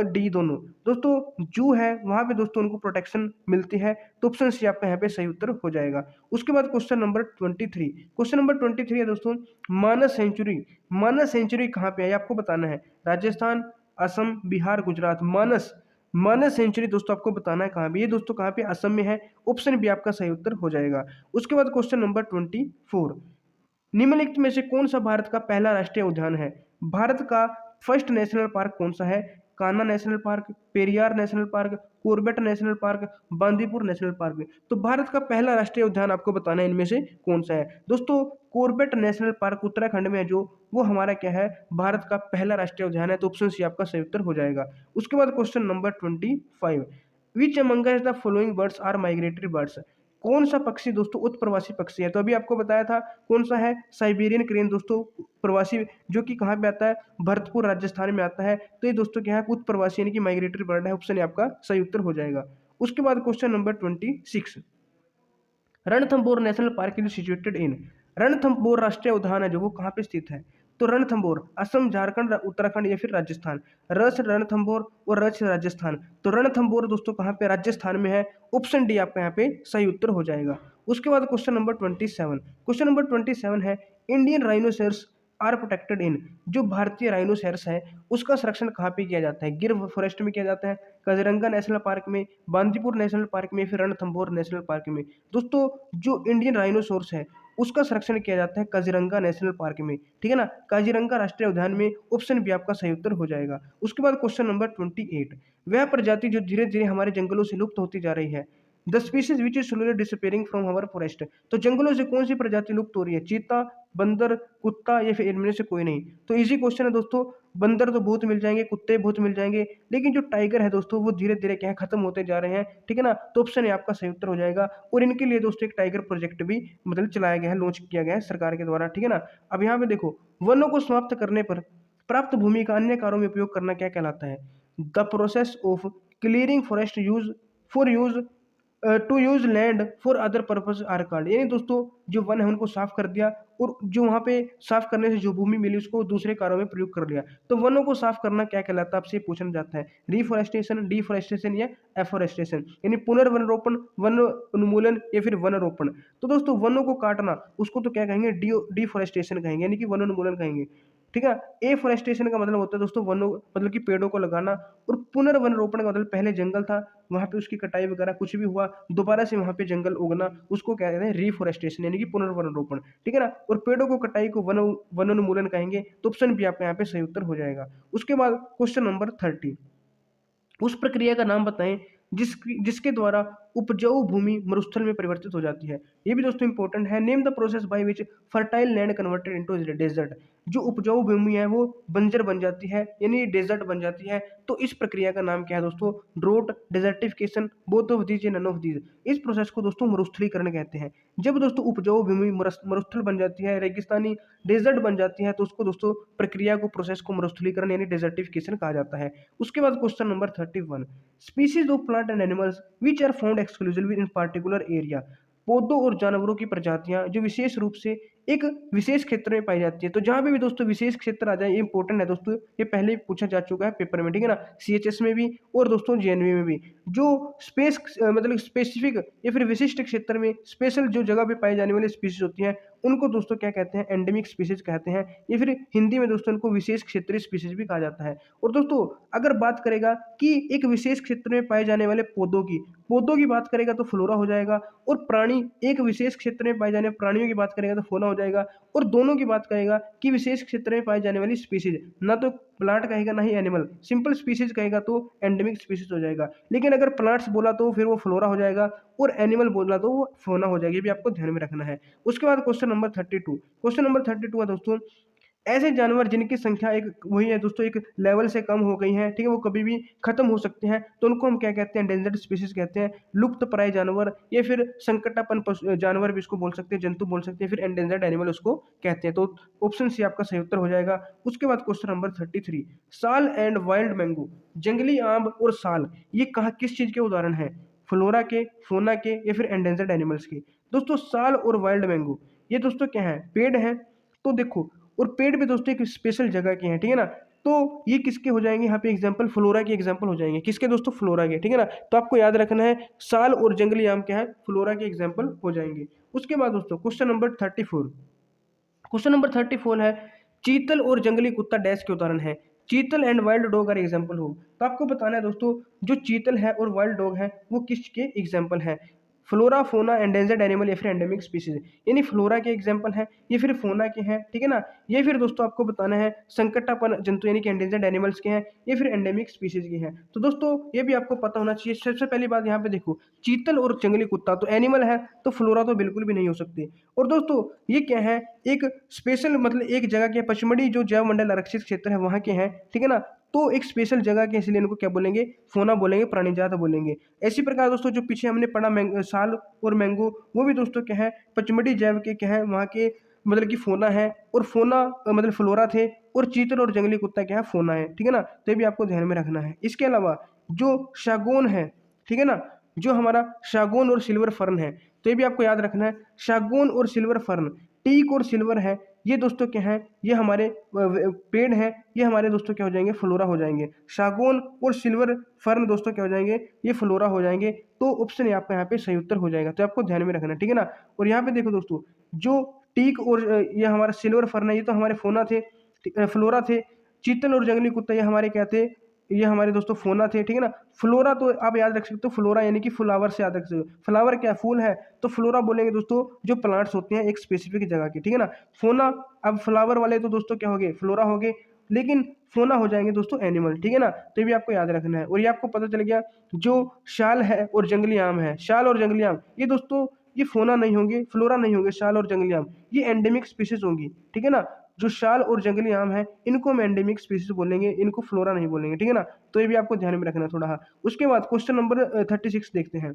डी दोनों। दोस्तों जू है वहाँ पे दोस्तों उनको प्रोटेक्शन मिलती है, तो ऑप्शन सी आपका यहाँ पे सही उत्तर हो जाएगा। उसके बाद क्वेश्चन नंबर 23, क्वेश्चन नंबर 23 है दोस्तों, मानस सेंचुरी, मानस सेंचुरी कहाँ पे है ये आपको बताना है। राजस्थान, असम, बिहार, गुजरात। मानस, मानस सेंचुरी दोस्तों आपको बताना है कहाँ पे, ये दोस्तों कहाँ पे? असम में है, ऑप्शन बी आपका सही उत्तर हो जाएगा। उसके बाद क्वेश्चन नंबर 24, निम्नलिखित में से कौन सा भारत का पहला राष्ट्रीय उद्यान है? भारत का फर्स्ट नेशनल पार्क कौन सा है? Kanha national park, Periyar national park, Corbett national park, Bandipur national park. तो भारत का पहला राष्ट्रीय उद्यान आपको बताना है इनमें से कौन सा है। दोस्तों कॉर्बेट नेशनल पार्क उत्तराखंड में है जो, वो हमारा क्या है? भारत का पहला राष्ट्रीय उद्यान है, तो ऑप्शन सी आपका सही उत्तर हो जाएगा। उसके बाद question number 25, which among the following birds are migratory birds, कौन सा पक्षी दोस्तों उत्प्रवासी पक्षी है? तो अभी आपको बताया था कौन सा है? साइबेरियन क्रेन दोस्तों प्रवासी, जो कि कहाँ पे आता है? भरतपुर राजस्थान में आता है। तो ये दोस्तों क्या है? उत्प्रवासी यानी कि माइग्रेटरी बर्ड है, ऑप्शन आपका सही उत्तर हो जाएगा। उसके बाद question number 26, Ranthambore national park is situated in, Ranthambore राष्ट्रीय उद्यान है जो वो कहाँ पे स्थित है? तो रणथंभौर असम, झारखंड, उत्तराखंड, या फिर राजस्थान। रस रणथंभौर और रच राजस्थान। तो रणथंभौर दोस्तों कहाँ पे? राजस्थान में है, ऑप्शन डी आपका यहाँ पे सही उत्तर हो जाएगा। उसके बाद क्वेश्चन नंबर 27, क्वेश्चन नंबर 27 है, Indian rhinoceros are protected in, जो भारतीय राइनोसेरस है उसका संरक्षण कहाँ पे किया जाता है? गिर फॉरेस्ट में किया जाता है, काजीरंगा नेशनल पार्क में, बांदीपुर नेशनल पार्क में, फिर रणथंभौर नेशनल पार्क में। दोस्तों जो इंडियन राइनोसोर्स है उसका संरक्षण किया जाता है काजीरंगा नेशनल पार्क में, ठीक है ना, काजीरंगा राष्ट्रीय उद्यान में, ऑप्शन बी आपका सही उत्तर हो जाएगा। उसके बाद क्वेश्चन नंबर 28, वह प्रजाति जो धीरे धीरे हमारे जंगलों से लुप्त होती जा रही है, the species which is slowly disappearing from our forest, तो जंगलों से कौन सी प्रजाति लुप्त हो रही है? चीता, बंदर, कुत्ता, या फिर इनमें से कोई नहीं? तो इजी क्वेश्चन है दोस्तों, बंदर तो बहुत मिल जाएंगे, कुत्ते बहुत मिल जाएंगे, लेकिन जो टाइगर है दोस्तों वो धीरे धीरे क्या है? खत्म होते जा रहे हैं, ठीक है ना, तो ऑप्शन है आपका सही उत्तर हो जाएगा। और इनके लिए दोस्तों एक टाइगर प्रोजेक्ट भी मतलब चलाया गया है, लॉन्च किया गया है सरकार के द्वारा, ठीक है ना। अब यहाँ पे देखो, वनों को समाप्त करने पर प्राप्त भूमि का अन्य कार्यों में उपयोग करना क्या कहलाता है? The process of clearing forest use for use to use land for other purpose are called, यानी दोस्तों जो वन है उनको साफ कर दिया और जो वहाँ पे साफ करने से जो भूमि मिली उसको दूसरे कार्यों में प्रयोग कर लिया, तो वनों को साफ करना क्या कहलाता है? आपसे पूछना जाता है, रिफॉरेस्टेशन, डिफॉरेस्टेशन, या एफॉरेस्टेशन, यानी पुनर्वनरोपण, वन उन्मूलन, या फिर वन रोपण। तो दोस्तों वनों को काटना उसको तो क्या कहेंगे? डिफॉरेस्टेशन कहेंगे, यानी कि वन उन्मूलन कहेंगे, ठीक है। एफॉरेस्टेशन का मतलब होता है दोस्तों वनों मतलब कि पेड़ों को लगाना, और पुनर्वन रोपण का मतलब पहले जंगल था वहां पे उसकी कटाई वगैरह कुछ भी हुआ दोबारा से वहां पे जंगल उगना, उसको क्या कहते हैं? रिफॉरेस्टेशन, यानी कि पुनर्वन रोपण, ठीक है ना। और पेड़ों को कटाई को वनोन्मूलन कहेंगे, तो ऑप्शन भी आपका यहाँ पे सही उत्तर हो जाएगा। उसके बाद क्वेश्चन नंबर 30, उस प्रक्रिया का नाम बताएं जिसके द्वारा उपजाऊ भूमि मरुस्थल में परिवर्तित हो जाती है। ये भी दोस्तों इंपॉर्टेंट है। Name the process by which fertile land converted into desert, जो उपजाऊ भूमि है वो बंजर बन जाती है यानी डेजर्ट बन जाती है, तो इस प्रक्रिया का नाम क्या है दोस्तों? Draught, desertification, both of these या नन ऑफ दीज। इस प्रोसेस को दोस्तों मरुस्थलीकरण कहते हैं। जब दोस्तों उपजाऊ भूमि मरुस्थल बन जाती है, रेगिस्तानी डेजर्ट बन जाती है, तो उसको दोस्तों प्रक्रिया को प्रोसेस को मरुस्थलीकरण यानी डेजर्टिफिकेशन कहा जाता है। उसके बाद question number 31, species of plant and animals which are found exclusively in particular area, पौधों और जानवरों की प्रजातियां जो विशेष रूप से एक विशेष क्षेत्र में पाई जाती है। तो जहां पे भी दोस्तों विशेष क्षेत्र आ जाए, ये इंपॉर्टेंट है दोस्तों, ये पहले भी पूछा जा चुका है पेपर में, ठीक है ना, सीएचएस में भी और दोस्तों जेएनवी में भी। जो स्पेस मतलब स्पेसिफिक या फिर विशिष्ट क्षेत्र में स्पेशल जो जगह पे पाई जाने वाली स्पीसीज होती हैं उनको दोस्तों क्या कहते हैं? एंडेमिक स्पीसीज कहते हैं, या फिर हिंदी में दोस्तों इनको विशेष क्षेत्रीय स्पीसीज भी कहा जाता है। और दोस्तों अगर बात करेगा कि एक विशेष क्षेत्र में पाए जाने वाले पौधों की बात करेगा तो फ्लोरा हो जाएगा, और प्राणी एक विशेष क्षेत्र में पाए जाने प्राणियों की बात करेगा तो फौना हो जाएगा, और दोनों की बात करेगा कि विशेष क्षेत्र में पाई जाने वाली स्पीसीज, ना तो प्लांट कहेगा ना ही एनिमल, सिंपल स्पीसीज कहेगा तो एंडेमिक स्पीसीज हो जाएगा। लेकिन अगर प्लांट्स बोला तो फिर वो फ्लोरा हो जाएगा, और एनिमल बोला तो वो फौना हो जाएगी, भी आपको ध्यान में रखना है। उसके बाद क्वेश्चन नंबर 32, क्वेश्चन नंबर 32 है दोस्तों, ऐसे जानवर जिनकी संख्या एक वही है दोस्तों, एक लेवल से कम हो गई है, ठीक है, वो कभी भी खत्म हो सकते हैं, तो उनको हम क्या कहते हैं, एंडेंजर्ड स्पीशीज कहते हैं, लुप्त प्राय जानवर, या फिर संकटापन्न जानवर भी इसको बोल सकते हैं, जंतु बोल सकते हैं, फिर एंडेंजर्ड एनिमल उसको कहते हैं। तो ऑप्शन सी आपका सही उत्तर हो जाएगा। उसके बाद क्वेश्चन नंबर 33, साल एंड वाइल्ड मैंगो, जंगली आम और साल, ये कहा किस चीज के उदाहरण है, फ्लोरा के, फोना के, या फिर एंडेंजर्ड एनिमल्स के। दोस्तों साल और वाइल्ड मैंगो ये दोस्तों क्या है, पेड़ है। तो देखो, और पेड़ भी दोस्तों एक स्पेशल जगह के हैं, ठीक है ना, तो ये किसके हो जाएंगे यहाँ पे एग्जाम्पल, फ्लोरा के एग्जाम्पल हो जाएंगे, किसके दोस्तों, फ्लोरा के, ठीक है ना। तो आपको याद रखना है साल और जंगली आम क्या है, फ्लोरा के एग्जाम्पल हो जाएंगे। उसके बाद दोस्तों क्वेश्चन नंबर 34, क्वेश्चन नंबर 34 है, चीतल और जंगली कुत्ता डैश के उदाहरण है, chital and wild dog are example हो। तो आपको बताना है दोस्तों, जो चीतल है और वाइल्ड डॉग है वो किसके एग्जाम्पल है, फ्लोरा, फोना, एंडेंजर्ड एनिमल, या फिर एंडेमिक स्पीसीज, यानी फ्लोरा के एग्जाम्पल है, ये फिर फोना के हैं, ठीक है ना, ये फिर दोस्तों आपको बताना है संकटापन्न जंतु यानी कि एंडेंजर्ड एनिमल्स के हैं, ये फिर एंडेमिक स्पीसीज के हैं। तो दोस्तों ये भी आपको पता होना चाहिए। सबसे पहली बात यहाँ पे देखो, चीतल और जंगली कुत्ता तो एनिमल है, तो फ्लोरा तो बिल्कुल भी नहीं हो सकती। और दोस्तों ये क्या है, एक स्पेशल मतलब एक जगह के पचमढ़ी जो जैव मंडल आरक्षित क्षेत्र है वहाँ के हैं, ठीक है ना, तो एक स्पेशल जगह के, इसलिए इनको क्या बोलेंगे, फोना बोलेंगे, प्राणी जात बोलेंगे। इसी प्रकार दोस्तों जो पीछे हमने पढ़ा साल और मैंगो, वो भी दोस्तों क्या है, पचमढ़ी जैव के क्या है, वहाँ के मतलब कि फोना है, और फोना मतलब फ्लोरा थे, और चीतल और जंगली कुत्ता क्या है, फोना है, ठीक है ना। तो ये भी आपको ध्यान में रखना है। इसके अलावा जो शागोन है, ठीक है ना, जो हमारा शागोन और सिल्वर फर्न है, तो ये भी आपको याद रखना है, शागोन और सिल्वर फर्न, टीक और सिल्वर है, ये दोस्तों क्या है, ये हमारे पेड़ हैं, ये हमारे दोस्तों क्या हो जाएंगे, फ्लोरा हो जाएंगे। शागोन और सिल्वर फर्न दोस्तों क्या हो जाएंगे, ये फ्लोरा हो जाएंगे। तो ऑप्शन आपका यहाँ पे सही उत्तर हो जाएगा, तो आपको ध्यान में रखना, ठीक है ना। और यहाँ पे देखो दोस्तों, जो टीक और ये हमारा सिल्वर फर्न है, ये तो हमारे फोना थे, फ्लोरा थे। चीतल और जंगली कुत्ता ये हमारे क्या थे, ये हमारे दोस्तों फोना थे, ठीक है ना। फ्लोरा तो आप याद रख सकते हो, फ्लोरा यानी कि फ्लावर से याद रख सकते हो, फ्लावर क्या फूल है, तो फ्लोरा बोलेंगे दोस्तों जो प्लांट्स होते हैं एक स्पेसिफिक जगह के, ठीक है ना। फोना, अब फ्लावर वाले तो दोस्तों क्या हो गए, फ्लोरा हो गए, लेकिन फोना हो जाएंगे दोस्तों एनिमल, ठीक है ना। तो ये भी आपको याद रखना है। और ये आपको पता चल गया, जो शाल है और जंगली आम है, शाल और जंगली आम ये दोस्तों ये फोना नहीं होंगे, फ्लोरा नहीं होंगे, शाल और जंगली आम ये एंडेमिक स्पीशीज होंगी, ठीक है ना। जो शाल और जंगली आम है इनको हम एंडेमिक स्पीशीज बोलेंगे, इनको फ्लोरा नहीं बोलेंगे, ठीक है ना। तो ये भी आपको ध्यान में रखना थोड़ा। उसके बाद क्वेश्चन नंबर 36 देखते हैं,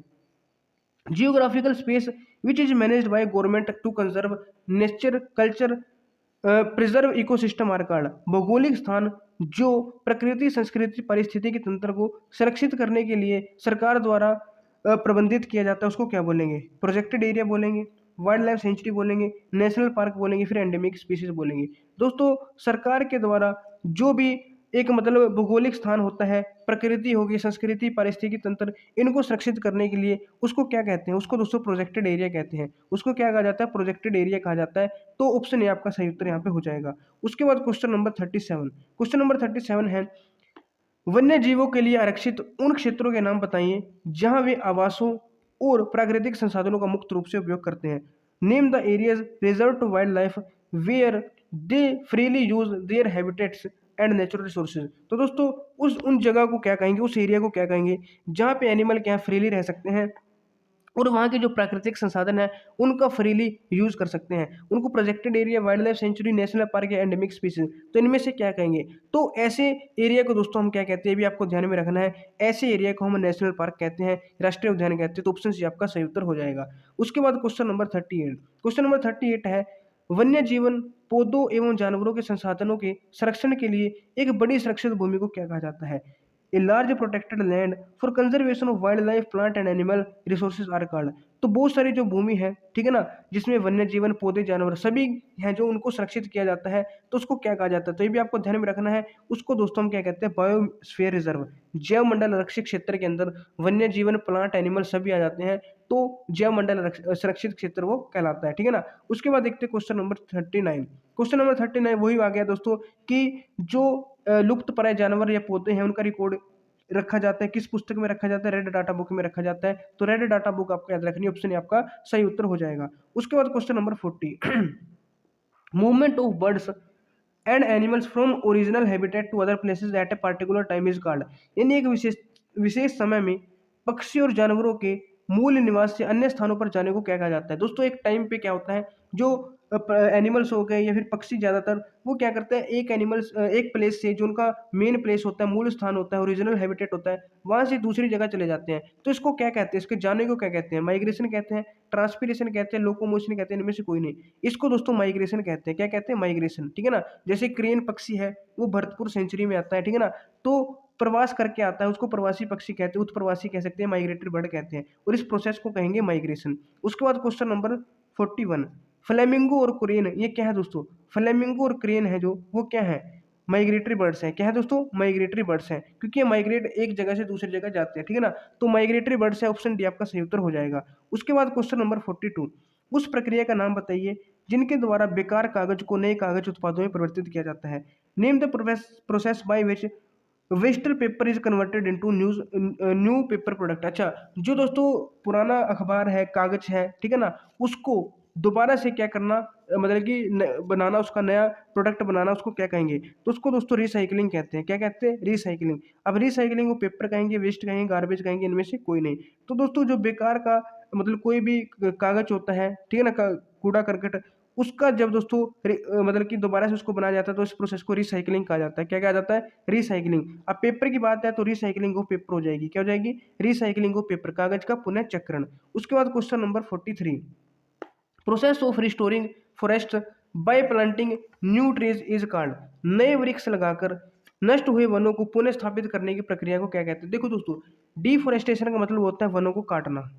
geographical space which is managed by government to conserve nature culture preserve ecosystem are called, भौगोलिक स्थान जो प्रकृति संस्कृति पारिस्थितिकी तंत्र को संरक्षित करने के लिए सरकार द्वारा प्रबंधित किया जाता है उसको क्या बोलेंगे, प्रोजेक्टेड एरिया बोलेंगे, वाइल्ड लाइफ सेंचुरी बोलेंगे, नेशनल पार्क बोलेंगे, फिर एंडेमिक स्पीशीज बोलेंगे। दोस्तों सरकार के द्वारा जो भी एक मतलब भौगोलिक स्थान होता है, प्रकृति होगी, संस्कृति, पारिस्थितिकी तंत्र, इनको सुरक्षित करने के लिए उसको क्या कहते हैं, उसको दोस्तों प्रोजेक्टेड एरिया कहते हैं। उसको क्या कहा जाता है, प्रोजेक्टेड एरिया कहा जाता है। तो ऑप्शन ए आपका सही उत्तर यहाँ पे हो जाएगा। उसके बाद क्वेश्चन नंबर 37, क्वेश्चन नंबर 37 है, वन्य जीवों के लिए आरक्षित उन क्षेत्रों के नाम बताइए जहां वे आवासों और प्राकृतिक संसाधनों का मुक्त रूप से उपयोग करते हैं। Name the areas reserve to wild life where they freely use their habitats and natural resources. तो दोस्तों उस उन जगह को क्या कहेंगे, उस एरिया को क्या कहेंगे जहाँ पे एनिमल क्या फ्रीली रह सकते हैं और वहाँ के जो प्राकृतिक संसाधन है उनका फ्रीली यूज कर सकते हैं। उनको projected area, wild life sanctuary, national park या एंडेमिक स्पीशीज, तो इनमें से क्या कहेंगे। तो ऐसे एरिया को दोस्तों हम क्या कहते हैं, भी आपको ध्यान में रखना है। ऐसे एरिया को हम नेशनल पार्क कहते हैं, राष्ट्रीय उद्यान कहते हैं। तो ऑप्शन सी आपका सही उत्तर हो जाएगा। उसके बाद क्वेश्चन नंबर 38, क्वेश्चन नंबर 38 है, वन्य जीवन पौधों एवं जानवरों के संसाधनों के संरक्षण के लिए एक बड़ी सुरक्षित भूमि को क्या कहा जाता है। A large protected land for conservation of wild life plant and animal resources are called. तो बहुत सारी जो भूमि है, ठीक है ना, जिसमें वन्य जीवन, पौधे, जानवर सभी हैं जो उनको सुरक्षित किया जाता है, तो उसको क्या कहा जाता है। तो ये भी आपको ध्यान में रखना है। उसको दोस्तों हम क्या कहते हैं, बायोस्फीयर रिजर्व, जैव मंडल आरक्षित क्षेत्र के अंदर वन्य जीवन, प्लांट, एनिमल सभी आ जाते हैं, तो जैव मंडल सुरक्षित क्षेत्र वो कहलाता है, ठीक है ना। उसके बाद देखते हैं क्वेश्चन नंबर 39, क्वेश्चन नंबर 39 वही आ गया दोस्तों कि जो लुप्त प्राय जानवर या पौधे हैं उनका रिकॉर्ड रखा जाता है, किस पुस्तक में रखा जाता है, रेड डाटा बुक में रखा जाता है। तो रेड डाटा बुक आपको याद रखनी, ऑप्शन आपका सही उत्तर हो जाएगा। उसके बाद question number 40, movement of birds and animals from original habitat to other places at a particular time is called, यानी एक विशेष समय में पक्षी और जानवरों के मूल निवास से अन्य स्थानों पर जाने को क्या कहा जाता है? दोस्तों एक टाइम पे क्या होता है, जो एनिमल्स हो गए या फिर पक्षी ज़्यादातर वो क्या करते हैं, एक प्लेस से जो उनका मेन प्लेस होता है, मूल स्थान होता है, ओरिजिनल हैबिटेट होता है, वहाँ से दूसरी जगह चले जाते हैं। तो इसको क्या कहते हैं? इसके जाने को क्या कहते हैं? माइग्रेशन कहते हैं, ट्रांसपीरेशन कहते हैं, लोकोमोशन कहते हैं, इनमें से कोई नहीं। इसको दोस्तों माइग्रेशन कहते हैं। क्या कहते हैं? माइग्रेशन, ठीक है ना? जैसे क्रेन पक्षी है, वो भरतपुर सेंचुरी में आता है, ठीक है ना? तो प्रवास करके आता है, उसको प्रवासी पक्षी कहते हैं, उत्प्रवासी कह सकते हैं, माइग्रेटरी बर्ड कहते हैं, और इस प्रोसेस को कहेंगे माइग्रेशन। उसके बाद क्वेश्चन नंबर 41, फ्लेमिंगो और क्रेन ये क्या है दोस्तों? फ्लेमिंगो और क्रेन है जो, वो क्या है? माइग्रेटरी बर्ड्स हैं। क्या है दोस्तों? माइग्रेटरी बर्ड्स हैं, क्योंकि ये माइग्रेट एक जगह से दूसरी जगह जाते हैं, ठीक है ना? तो माइग्रेटरी बर्ड्स है, ऑप्शन डी आपका सही उत्तर हो जाएगा। उसके बाद क्वेश्चन नंबर 42, उस प्रक्रिया का नाम बताइए जिनके द्वारा बेकार कागज को नए कागज उत्पादों में परिवर्तित किया जाता है। Name the process by which Wester paper is converted into new paper product. अच्छा, जो दोस्तों पुराना अखबार है, कागज है, ठीक है ना, उसको दोबारा से क्या करना, मतलब कि बनाना, उसका नया प्रोडक्ट बनाना, उसको क्या कहेंगे? तो उसको दोस्तों रिसाइकलिंग कहते हैं। क्या कहते हैं? रिसाइकलिंग। अब रिसाइकलिंग को पेपर कहेंगे, वेस्ट कहेंगे, गार्बेज कहेंगे, इनमें से कोई नहीं। तो दोस्तों जो बेकार का मतलब कोई भी कागज होता है, ठीक है ना, कूड़ा करकट, उसका जब दोस्तों मतलब कि दोबारा से उसको बनाया जाता है तो इस प्रोसेस को रिसाइकलिंग कहा जाता है। क्या कहा जाता है? रिसाइकलिंग। अब पेपर की बात है तो रिसाइकलिंग ऑफ पेपर हो जाएगी। क्या हो जाएगी? रिसाइकलिंग ऑफ पेपर, कागज का पुनः चक्रण। उसके बाद question number 43, process of restoring forest by planting new trees is called. नए वृक्ष लगाकर नष्ट हुए वनों को पुनः स्थापित करने की प्रक्रिया को क्या कहते हैं? देखो दोस्तों, डिफोरेस्टेशन का मतलब होता है वनों को काटना,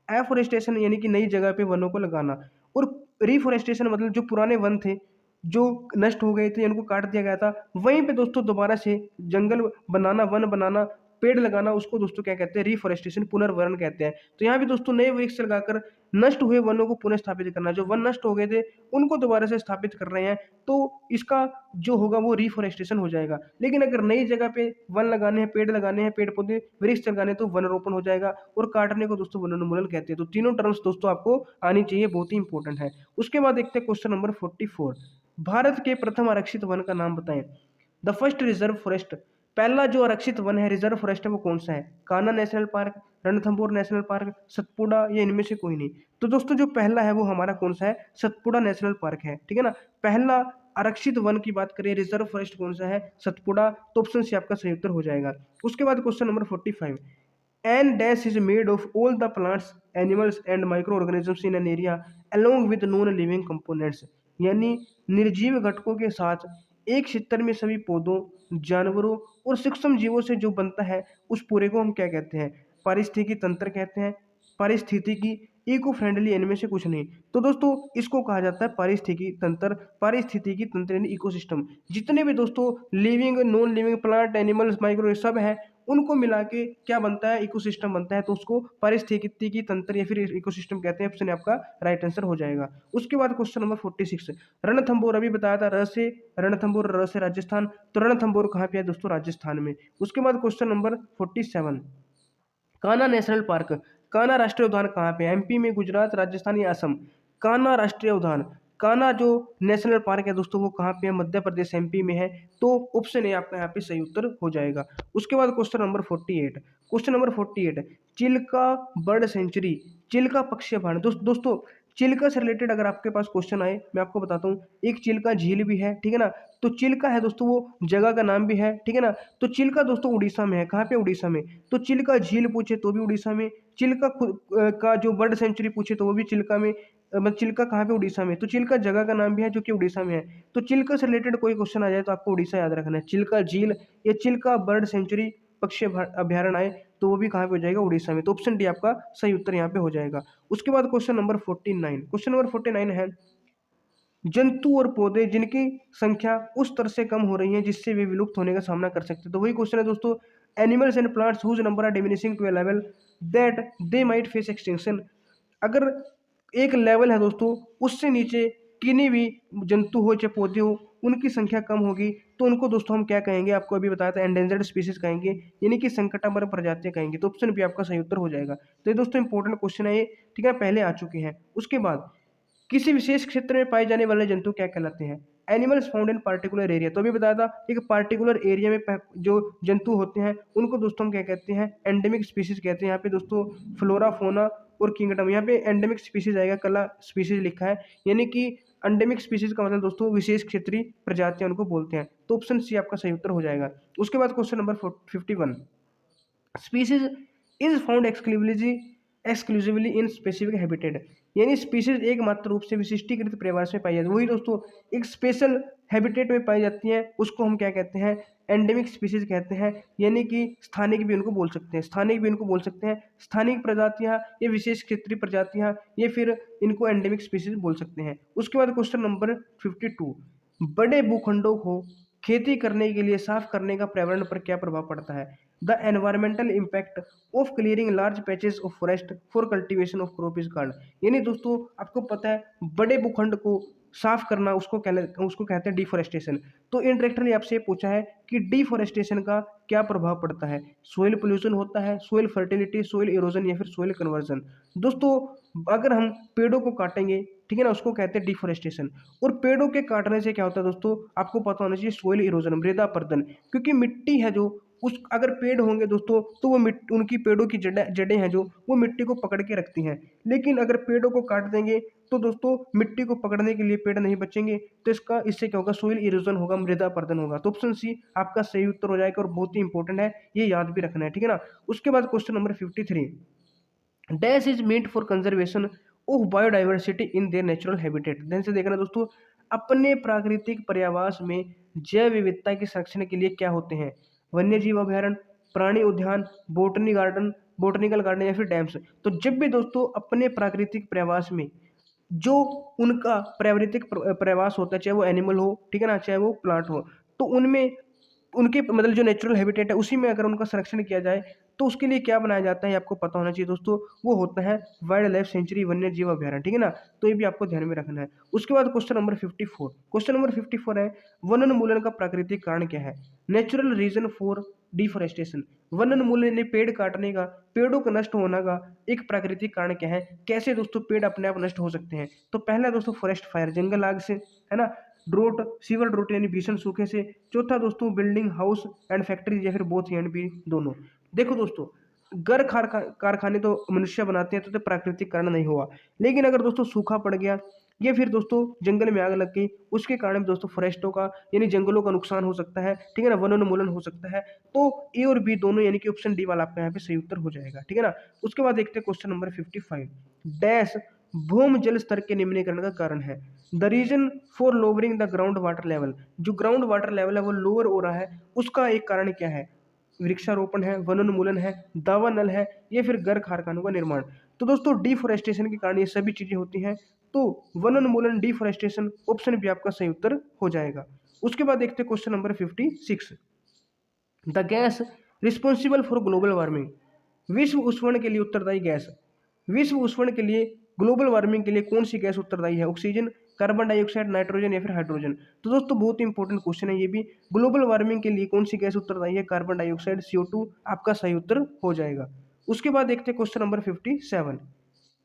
एफोरेस्टेशन यानी कि नई जगह पे वनों को लगाना, और रिफोरेस्टेशन मतलब जो पुराने वन थे जो नष्ट हो गए थे, उनको काट दिया गया था, वहीं पे दोस्तों दोबारा से जंगल बनाना, वन बनाना, पेड़ लगाना, उसको दोस्तों क्या कहते हैं? रिफोरेस्टेशन, पुनर्वरण कहते हैं। तो यहाँ भी दोस्तों नए वृक्ष लगाकर नष्ट हुए वनों को पुनः स्थापित करना, जो वन नष्ट हो गए थे उनको दोबारा से स्थापित कर रहे हैं, तो इसका जो होगा वो रिफोरेस्टेशन हो जाएगा। लेकिन अगर नई जगह पे वन लगाने हैं, पेड़ लगाने हैं, पेड़ पौधे वृक्ष लगाने हैं, तो वन रोपण हो जाएगा, और काटने को दोस्तों वनोन्मूलन कहते हैं। तो तीनों टर्म्स दोस्तों आपको आनी चाहिए, बहुत ही इंपॉर्टेंट है। उसके बाद देखते हैं क्वेश्चन नंबर 44, भारत के प्रथम आरक्षित वन का नाम बताएं। द फर्स्ट रिजर्व फॉरेस्ट, पहला जो आरक्षित वन है, रिजर्व फॉरेस्ट है, वो कौन सा है? Kanha national park, Ranthambore national park, Satpura, या इनमें से कोई नहीं। तो दोस्तों जो पहला है वो हमारा कौन सा है? सतपुड़ा नेशनल पार्क है, ठीक है ना? पहला आरक्षित वन की बात करें, रिजर्व फॉरेस्ट कौन सा है? सतपुड़ा। तो ऑप्शन सी आपका सही उत्तर हो जाएगा। उसके बाद question number 45, an dash is made of all the plants animals and micro organisms in an area along with non living components, यानी निर्जीव घटकों के साथ एक क्षेत्र में सभी पौधों, जानवरों और सूक्ष्म जीवों से जो बनता है, उस पूरे को हम क्या कहते हैं? पारिस्थितिकी तंत्र कहते हैं। पारिस्थितिकी, इको फ्रेंडली, इनमें से कुछ नहीं। तो दोस्तों इसको कहा जाता है पारिस्थितिकी तंत्र, पारिस्थितिकी तंत्र यानी इकोसिस्टम। जितने भी दोस्तों living, non living, plant, animals, micro, सब है, उनको मिला के क्या बनता है? इकोसिस्टम बनता है। तो उसको पारिस्थितिकी तंत्र या फिर इकोसिस्टम कहते हैं। ऑप्शन आपका राइट आंसर हो जाएगा। उसके बाद क्वेश्चन नंबर 46, रणथंभौर अभी बताया था, र से रणथंभौर, र से राजस्थान, तो रणथंभौर कहाँ पे है दोस्तों? राजस्थान में। उसके बाद question number 47, Kanha national park, Kanha राष्ट्रीय उद्यान कहाँ पे है? एमपी में, गुजरात, राजस्थान या असम? कान्हा राष्ट्रीय उद्यान, कान्हा जो नेशनल पार्क है दोस्तों, वो कहाँ पे है? मध्य प्रदेश, एमपी में है। तो ऑप्शन ए आपका यहाँ पे सही उत्तर हो जाएगा। उसके बाद question number 48, question number 48, Chilka bird sanctuary, Chilka पक्षी अभयारण्य। दोस्तों चिल्का से रिलेटेड अगर आपके पास क्वेश्चन आए, मैं आपको बताता हूँ, एक चिल्का झील भी है, ठीक है ना? तो चिल्का है दोस्तों, वो जगह का नाम भी है, ठीक है ना? तो चिल्का दोस्तों उड़ीसा में है। कहाँ पे? उड़ीसा में। तो चिल्का झील पूछे तो भी उड़ीसा में, चिल्का खुद का जो बर्ड सेंचुरी पूछे तो वो भी चिल्का में। मतलब चिल्का कहाँ पे? उड़ीसा में। तो चिल्का जगह का नाम भी है जो कि उड़ीसा में है। तो चिल्का से रिलेटेड कोई क्वेश्चन आ जाए तो आपको उड़ीसा याद रखना है। चिल्का झील या चिल्का बर्ड सेंचुरी पक्षी अभ्यारण्य आए तो वो भी कहाँ पे हो जाएगा? उड़ीसा में। तो ऑप्शन डी आपका सही उत्तर यहाँ पे हो जाएगा। उसके बाद क्वेश्चन नंबर 49, क्वेश्चन नंबर 49 है, जंतु और पौधे जिनकी संख्या उस तरह से कम हो रही है जिससे वे विलुप्त होने का सामना कर सकते हैं। तो वही क्वेश्चन है दोस्तों, animals and plants whose number are diminishing to a level that they might face extinction. अगर एक लेवल है दोस्तों, उससे नीचे किन्हीं भी जंतु हो चाहे पौधे हो, उनकी संख्या कम होगी तो उनको दोस्तों हम क्या कहेंगे? आपको अभी बताया था, एंडेंजर्ड स्पीसीज कहेंगे, यानी कि संकटापन्न प्रजातियां कहेंगे। तो ऑप्शन भी आपका सही उत्तर हो जाएगा। तो ये दोस्तों इंपॉर्टेंट क्वेश्चन है ये, ठीक है, पहले आ चुके हैं। उसके बाद किसी विशेष क्षेत्र में पाए जाने वाले जंतु क्या कहलाते हैं? Animals found in particular area. तो अभी बताया था, एक पार्टिकुलर एरिया में जो जंतु होते हैं उनको दोस्तों हम क्या कहते हैं? एंडेमिक स्पीसीज कहते हैं। यहाँ पे दोस्तों फ्लोरा, फोना और किंगडम, यहाँ पे एंडेमिक स्पीसीज आएगा, कला स्पीसीज लिखा है, यानी कि एंडेमिक स्पीसीज का मतलब दोस्तों विशेष क्षेत्रीय प्रजातियां उनको बोलते हैं। तो ऑप्शन सी आपका सही उत्तर हो जाएगा। उसके बाद question number 51, species is found exclusively in specific habitat, यानी स्पीसीज एकमात्र रूप से विशिष्टीकृत प्रवास में पाई जाती है, वही दोस्तों एक स्पेशल हैबिटेट में पाई जाती है, उसको हम क्या कहते हैं? एंडेमिक स्पीसीज कहते हैं, यानी कि स्थानिक भी उनको बोल सकते हैं, स्थानिक भी उनको बोल सकते हैं, स्थानिक प्रजातियां, ये विशेष क्षेत्रीय प्रजातियां, ये फिर इनको एंडेमिक स्पीसीज बोल सकते हैं। उसके बाद क्वेश्चन नंबर 52, बड़े भूखंडों को खेती करने के लिए साफ करने का पर्यावरण पर क्या प्रभाव पड़ता है? The environmental impact of clearing large patches of forest for cultivation of crop is called, यानी दोस्तों आपको पता है बड़े भूखंड को साफ करना उसको कहते हैं डिफोरेस्टेशन। तो इनडायरेक्टली आपसे पूछा है कि डिफोरेस्टेशन का क्या प्रभाव पड़ता है? सोइल पोल्यूशन होता है, सोइल फर्टिलिटी, सोइल इरोजन या फिर सोइल कन्वर्जन। दोस्तों अगर हम पेड़ों को काटेंगे, ठीक है ना, उसको कहते हैं डिफोरेस्टेशन। और पेड़ों के काटने से क्या होता है दोस्तों, आपको पता होना चाहिए, सोइल इरोजन, मृदा अपरदन, क्योंकि मिट्टी है जो उस अगर पेड़ होंगे दोस्तों तो वो उनकी पेड़ों की जड़ें हैं जो वो मिट्टी को पकड़ के रखती हैं, लेकिन अगर पेड़ों को काट देंगे तो दोस्तों मिट्टी को पकड़ने के लिए पेड़ नहीं बचेंगे, तो इससे क्या होगा? सोइल इरोजन होगा, मृदा अपरदन होगा। तो ऑप्शन सी आपका सही उत्तर हो जाएगा और बहुत ही इंपॉर्टेंट है, ये याद भी रखना है, ठीक है ना। उसके बाद question number 53, dash is meet for conservation of biodiversity in their natural habitat. ध्यान से देखना दोस्तों, अपने प्राकृतिक पर्यावास में जैव विविधता के संरक्षण के लिए क्या होते हैं? वन्य जीव अभयारण्य, प्राणी उद्यान, बोटनिकल गार्डन या फिर डैम्स। तो जब भी दोस्तों अपने प्राकृतिक पर्यावास में जो उनका प्राकृतिक प्रवास होता है, चाहे वो एनिमल हो, ठीक है ना, चाहे वो प्लांट हो, तो उनमें उनके मतलब जो नेचुरल हैबिटेट है उसी में अगर उनका संरक्षण किया जाए तो उसके लिए क्या बनाया जाता है, ये आपको पता होना चाहिए दोस्तों। वो होता है वाइल्ड लाइफ सेंचुरी, वन्य जीव अभयारण्य, ठीक है ना। तो ये भी आपको ध्यान में रखना है। उसके बाद क्वेश्चन नंबर 54, क्वेश्चन नंबर 54 है, वनोन्मूलन का प्राकृतिक कारण क्या है? Natural reason for deforestation. वनोन्मूलन यानी पेड़ काटने का, पेड़ों का नष्ट होने का एक प्राकृतिक कारण क्या है? कैसे दोस्तों पेड़ अपने आप नष्ट हो सकते हैं? तो पहला दोस्तों फॉरेस्ट फायर, जंगल आग से, है ना। ड्रोट, सीवर ड्रोट यानी भीषण सूखे से। चौथा दोस्तों बिल्डिंग, हाउस एंड फैक्ट्रीज या फिर बोथ एंड भी दोनों। देखो दोस्तों घर कारखाने तो मनुष्य बनाते हैं, तो प्राकृतिक कारण नहीं हुआ, लेकिन अगर दोस्तों सूखा पड़ गया या फिर दोस्तों जंगल में आग लग गई, उसके कारण दोस्तों फॉरेस्टों का यानी जंगलों का नुकसान हो सकता है, ठीक है ना, वनोन्मूलन हो सकता है। तो ए और बी दोनों यानी कि ऑप्शन डी वाला आपका यहाँ पे सही उत्तर हो जाएगा, ठीक है ना। उसके बाद देखते हैं क्वेश्चन नंबर 55, डैश भूमि जल स्तर के निम्नीकरण का कारण है? The reason for lowering the ground water level, जो ग्राउंड वाटर लेवल है वो लोअर हो रहा है, उसका एक कारण क्या है? वृक्षारोपण है, वनोन्मूलन है, दावा नल है, या फिर घर कारखानों का निर्माण। तो दोस्तों डिफोरेस्टेशन के कारण ये सभी चीजें होती हैं, तो वनोन्मूलन, डिफोरेस्टेशन, ऑप्शन भी आपका सही उत्तर हो जाएगा। उसके बाद देखते हैं question number 56, the gas responsible for global warming, विश्व उष्णन के लिए उत्तरदायी गैस, विश्व उष्णन के लिए, ग्लोबल वार्मिंग के लिए कौन सी गैस उत्तरदायी है? ऑक्सीजन, कार्बन डाइऑक्साइड, नाइट्रोजन या फिर हाइड्रोजन। तो दोस्तों बहुत ही इंपॉर्टेंट क्वेश्चन है ये भी, ग्लोबल वार्मिंग के लिए कौन सी गैस उत्तरदायी है? कार्बन डाइऑक्साइड, CO2 आपका सही उत्तर हो जाएगा। उसके बाद देखते हैं question number 57,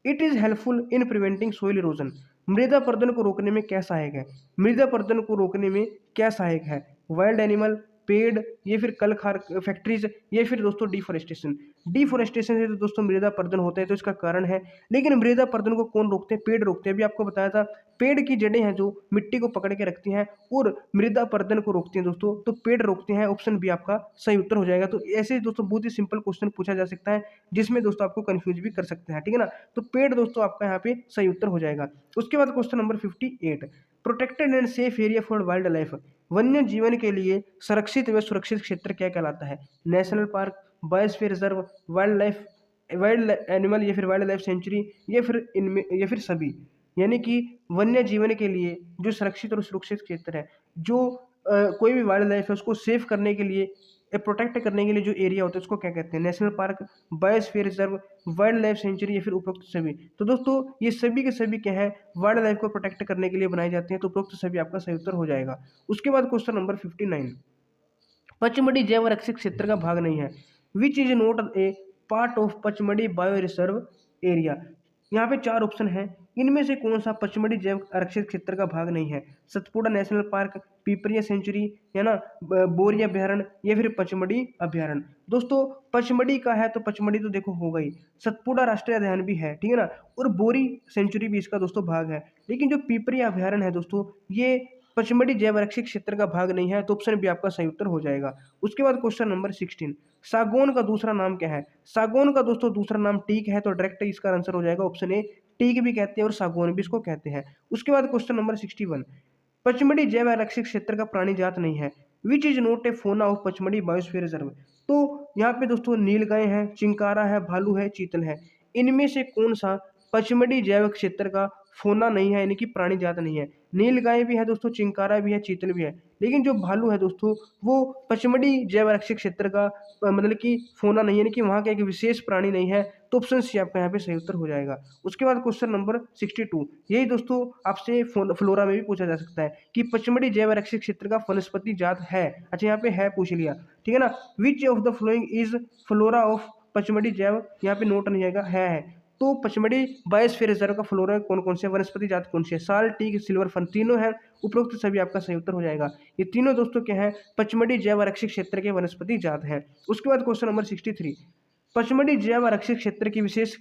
it is helpful in preventing soil erosion, मृदा अपरदन को रोकने में क्या सहायक है? मृदा अपरदन को रोकने में क्या सहायक है? वाइल्ड एनिमल, पेड़, ये फिर कल खार फैक्ट्रीज, ये फिर दोस्तों डिफोरेस्टेशन। डिफोरेस्टेशन से तो दोस्तों मृदा अपरदन होता है, तो इसका कारण है, लेकिन मृदा अपरदन को कौन रोकते हैं? पेड़ रोकते हैं। अभी आपको बताया था पेड़ की जड़ें हैं जो मिट्टी को पकड़ के रखती हैं और मृदा अपरदन को रोकती हैं दोस्तों, तो पेड़ रोकते हैं, ऑप्शन बी आपका सही उत्तर हो जाएगा। तो ऐसे दोस्तों बहुत ही सिंपल क्वेश्चन पूछा जा सकता है जिसमें दोस्तों आपको कंफ्यूज भी कर सकते हैं, ठीक है ना। तो पेड़ दोस्तों आपका यहाँ पे सही उत्तर हो जाएगा। उसके बाद question number 58, protected and safe area for wild life, वन्य जीवन के लिए संरक्षित व सुरक्षित क्षेत्र क्या कहलाता है? National park, biosphere reserve, wild animal या फिर वाइल्ड लाइफ सेंचुरी, या फिर इनमें या फिर सभी। यानी कि वन्य जीवन के लिए जो सुरक्षित और सुरक्षित क्षेत्र है, जो कोई भी वाइल्ड लाइफ है उसको सेव करने के लिए, प्रोटेक्ट करने के लिए जो एरिया होता है उसको क्या कहते हैं? National park, biosphere reserve, wild life sanctuary या फिर उपरोक्त सभी। तो दोस्तों ये सभी के सभी क्या है? वाइल्ड लाइफ को प्रोटेक्ट करने के लिए बनाए जाते हैं, तो उपरोक्त सभी आपका सही उत्तर हो जाएगा। उसके बाद क्वेश्चन नंबर 59, पचमढ़ी जैव रक्षित क्षेत्र का भाग नहीं है, which is not a part of Pachmarhi bio reserve area. यहाँ पे चार ऑप्शन है, इनमें से कौन सा पचमढ़ी जैव आरक्षित क्षेत्र का भाग नहीं है? Satpura national park, Pipariya sanctuary, है ना, बोरी अभ्यारण्य या फिर पचमढ़ी अभ्यारण्य। दोस्तों पचमढ़ी का है तो पचमढ़ी तो देखो होगा ही, सतपुड़ा राष्ट्रीय उद्यान भी है, ठीक है ना, और बोरी सेंचुरी भी इसका दोस्तों भाग है। लेकिन जो पिपरिया अभ्यारण्य है दोस्तों, ये पचमढ़ी जैव आरक्षित क्षेत्र का भाग नहीं है, तो ऑप्शन बी आपका सही उत्तर हो जाएगा। उसके बाद क्वेश्चन नंबर 16, सागौन का दूसरा नाम क्या है? सागौन का दोस्तों दूसरा नाम टीक है, तो डायरेक्ट इसका आंसर हो जाएगा ऑप्शन ए, टीक भी कहते हैं और सागौन भी इसको कहते हैं। उसके बाद क्वेश्चन नंबर 61, पचमढ़ी जैव आरक्षित क्षेत्र का प्राणी जात नहीं है, विच इज नॉट ए फोना ऑफ पचमढ़ी बायोस्फीयर रिजर्व। तो यहाँ पे दोस्तों नीलगाय है, चिंकारा है, भालू है, चीतल है, इनमें से कौन सा पचमढ़ी जैव क्षेत्र का फोना नहीं है, यानी कि प्राणी जात नहीं है? नीलगाय भी है दोस्तों, चिंकारा भी है, चीतल भी है, लेकिन जो भालू है दोस्तों वो पचमढ़ी जैव आरक्षित क्षेत्र का मतलब कि फोना नहीं है, यानी कि वहाँ का एक विशेष प्राणी नहीं है, तो ऑप्शन सी आपका यहाँ पे सही उत्तर हो जाएगा। उसके बाद क्वेश्चन नंबर 62, यही दोस्तों आपसे फ्लोरा में भी पूछा जा सकता है कि पचमढ़ी जैव आरक्षित क्षेत्र का वनस्पति जात है, अच्छा यहाँ पे है पूछ लिया, ठीक है ना, विच of the following is flora of Pachmarhi जैव, यहाँ पे नोट नहीं आएगा, है। तो पचमढ़ी बायोस्फीयर रिजर्व का फ्लोरा कौन कौन से वनस्पति जात कौन सी है? साल, टीक, सिल्वर फन, तीनों है, उपरोक्त सभी आपका सही उत्तर हो जाएगा। ये तीनों दोस्तों क्या है? पचमढ़ी जैव आरक्षित क्षेत्र के वनस्पति जात है। उसके बाद क्वेश्चन नंबर 63, पचमढ़ी जैव आरक्षित क्षेत्र की विशेष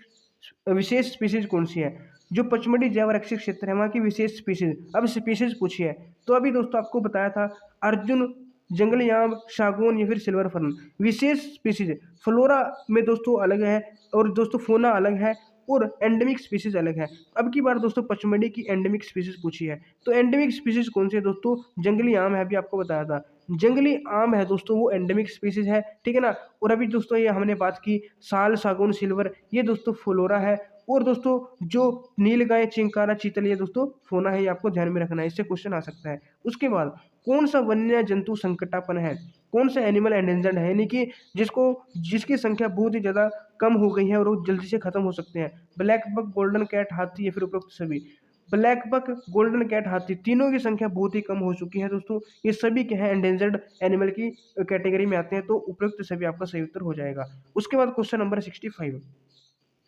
विशेष स्पीसीज कौन सी है? जो पचमढ़ी जैव आरक्षित क्षेत्र है वहाँ की विशेष स्पीसीज, अब स्पीसीज पूछी है, तो अभी दोस्तों आपको बताया था अर्जुन, जंगली आम, सागौन या फिर सिल्वर फर्न। विशेष स्पीसीज फ्लोरा में दोस्तों अलग है और दोस्तों फोना अलग है और एंडेमिक स्पीसीज अलग है। अब की बार दोस्तों पचमढ़ी की एंडेमिक स्पीसीज पूछी है, तो एंडेमिक स्पीसीज कौन सी है दोस्तों? जंगली आम है, अभी आपको बताया था, जंगली आम है दोस्तों, वो एंडेमिक स्पीसीज है, ठीक है ना। और अभी दोस्तों ये हमने बात की साल, सागौन, सिल्वर, ये दोस्तों फ्लोरा है, और दोस्तों जो नीलगाय, चिंकारा, चीतल, ये दोस्तों फोना है, ये आपको ध्यान में रखना है, इससे क्वेश्चन आ सकता है। उसके बाद कौन सा वन्य जंतु संकटापन्न है? कौन सा एनिमल एंडेंजर्ड है, यानी कि जिसकी संख्या बहुत ही ज़्यादा कम हो गई है और वो जल्दी से खत्म हो सकते हैं? ब्लैक बक, गोल्डन कैट, हाथी या फिर उपरोक्त सभी? ब्लैक बक, गोल्डन कैट, हाथी, तीनों की संख्या बहुत ही कम हो चुकी है दोस्तों, ये सभी क्या है? एंडेंजर्ड एनिमल की कैटेगरी में आते हैं, तो उपरोक्त सभी आपका सही उत्तर हो जाएगा। उसके बाद क्वेश्चन नंबर 65,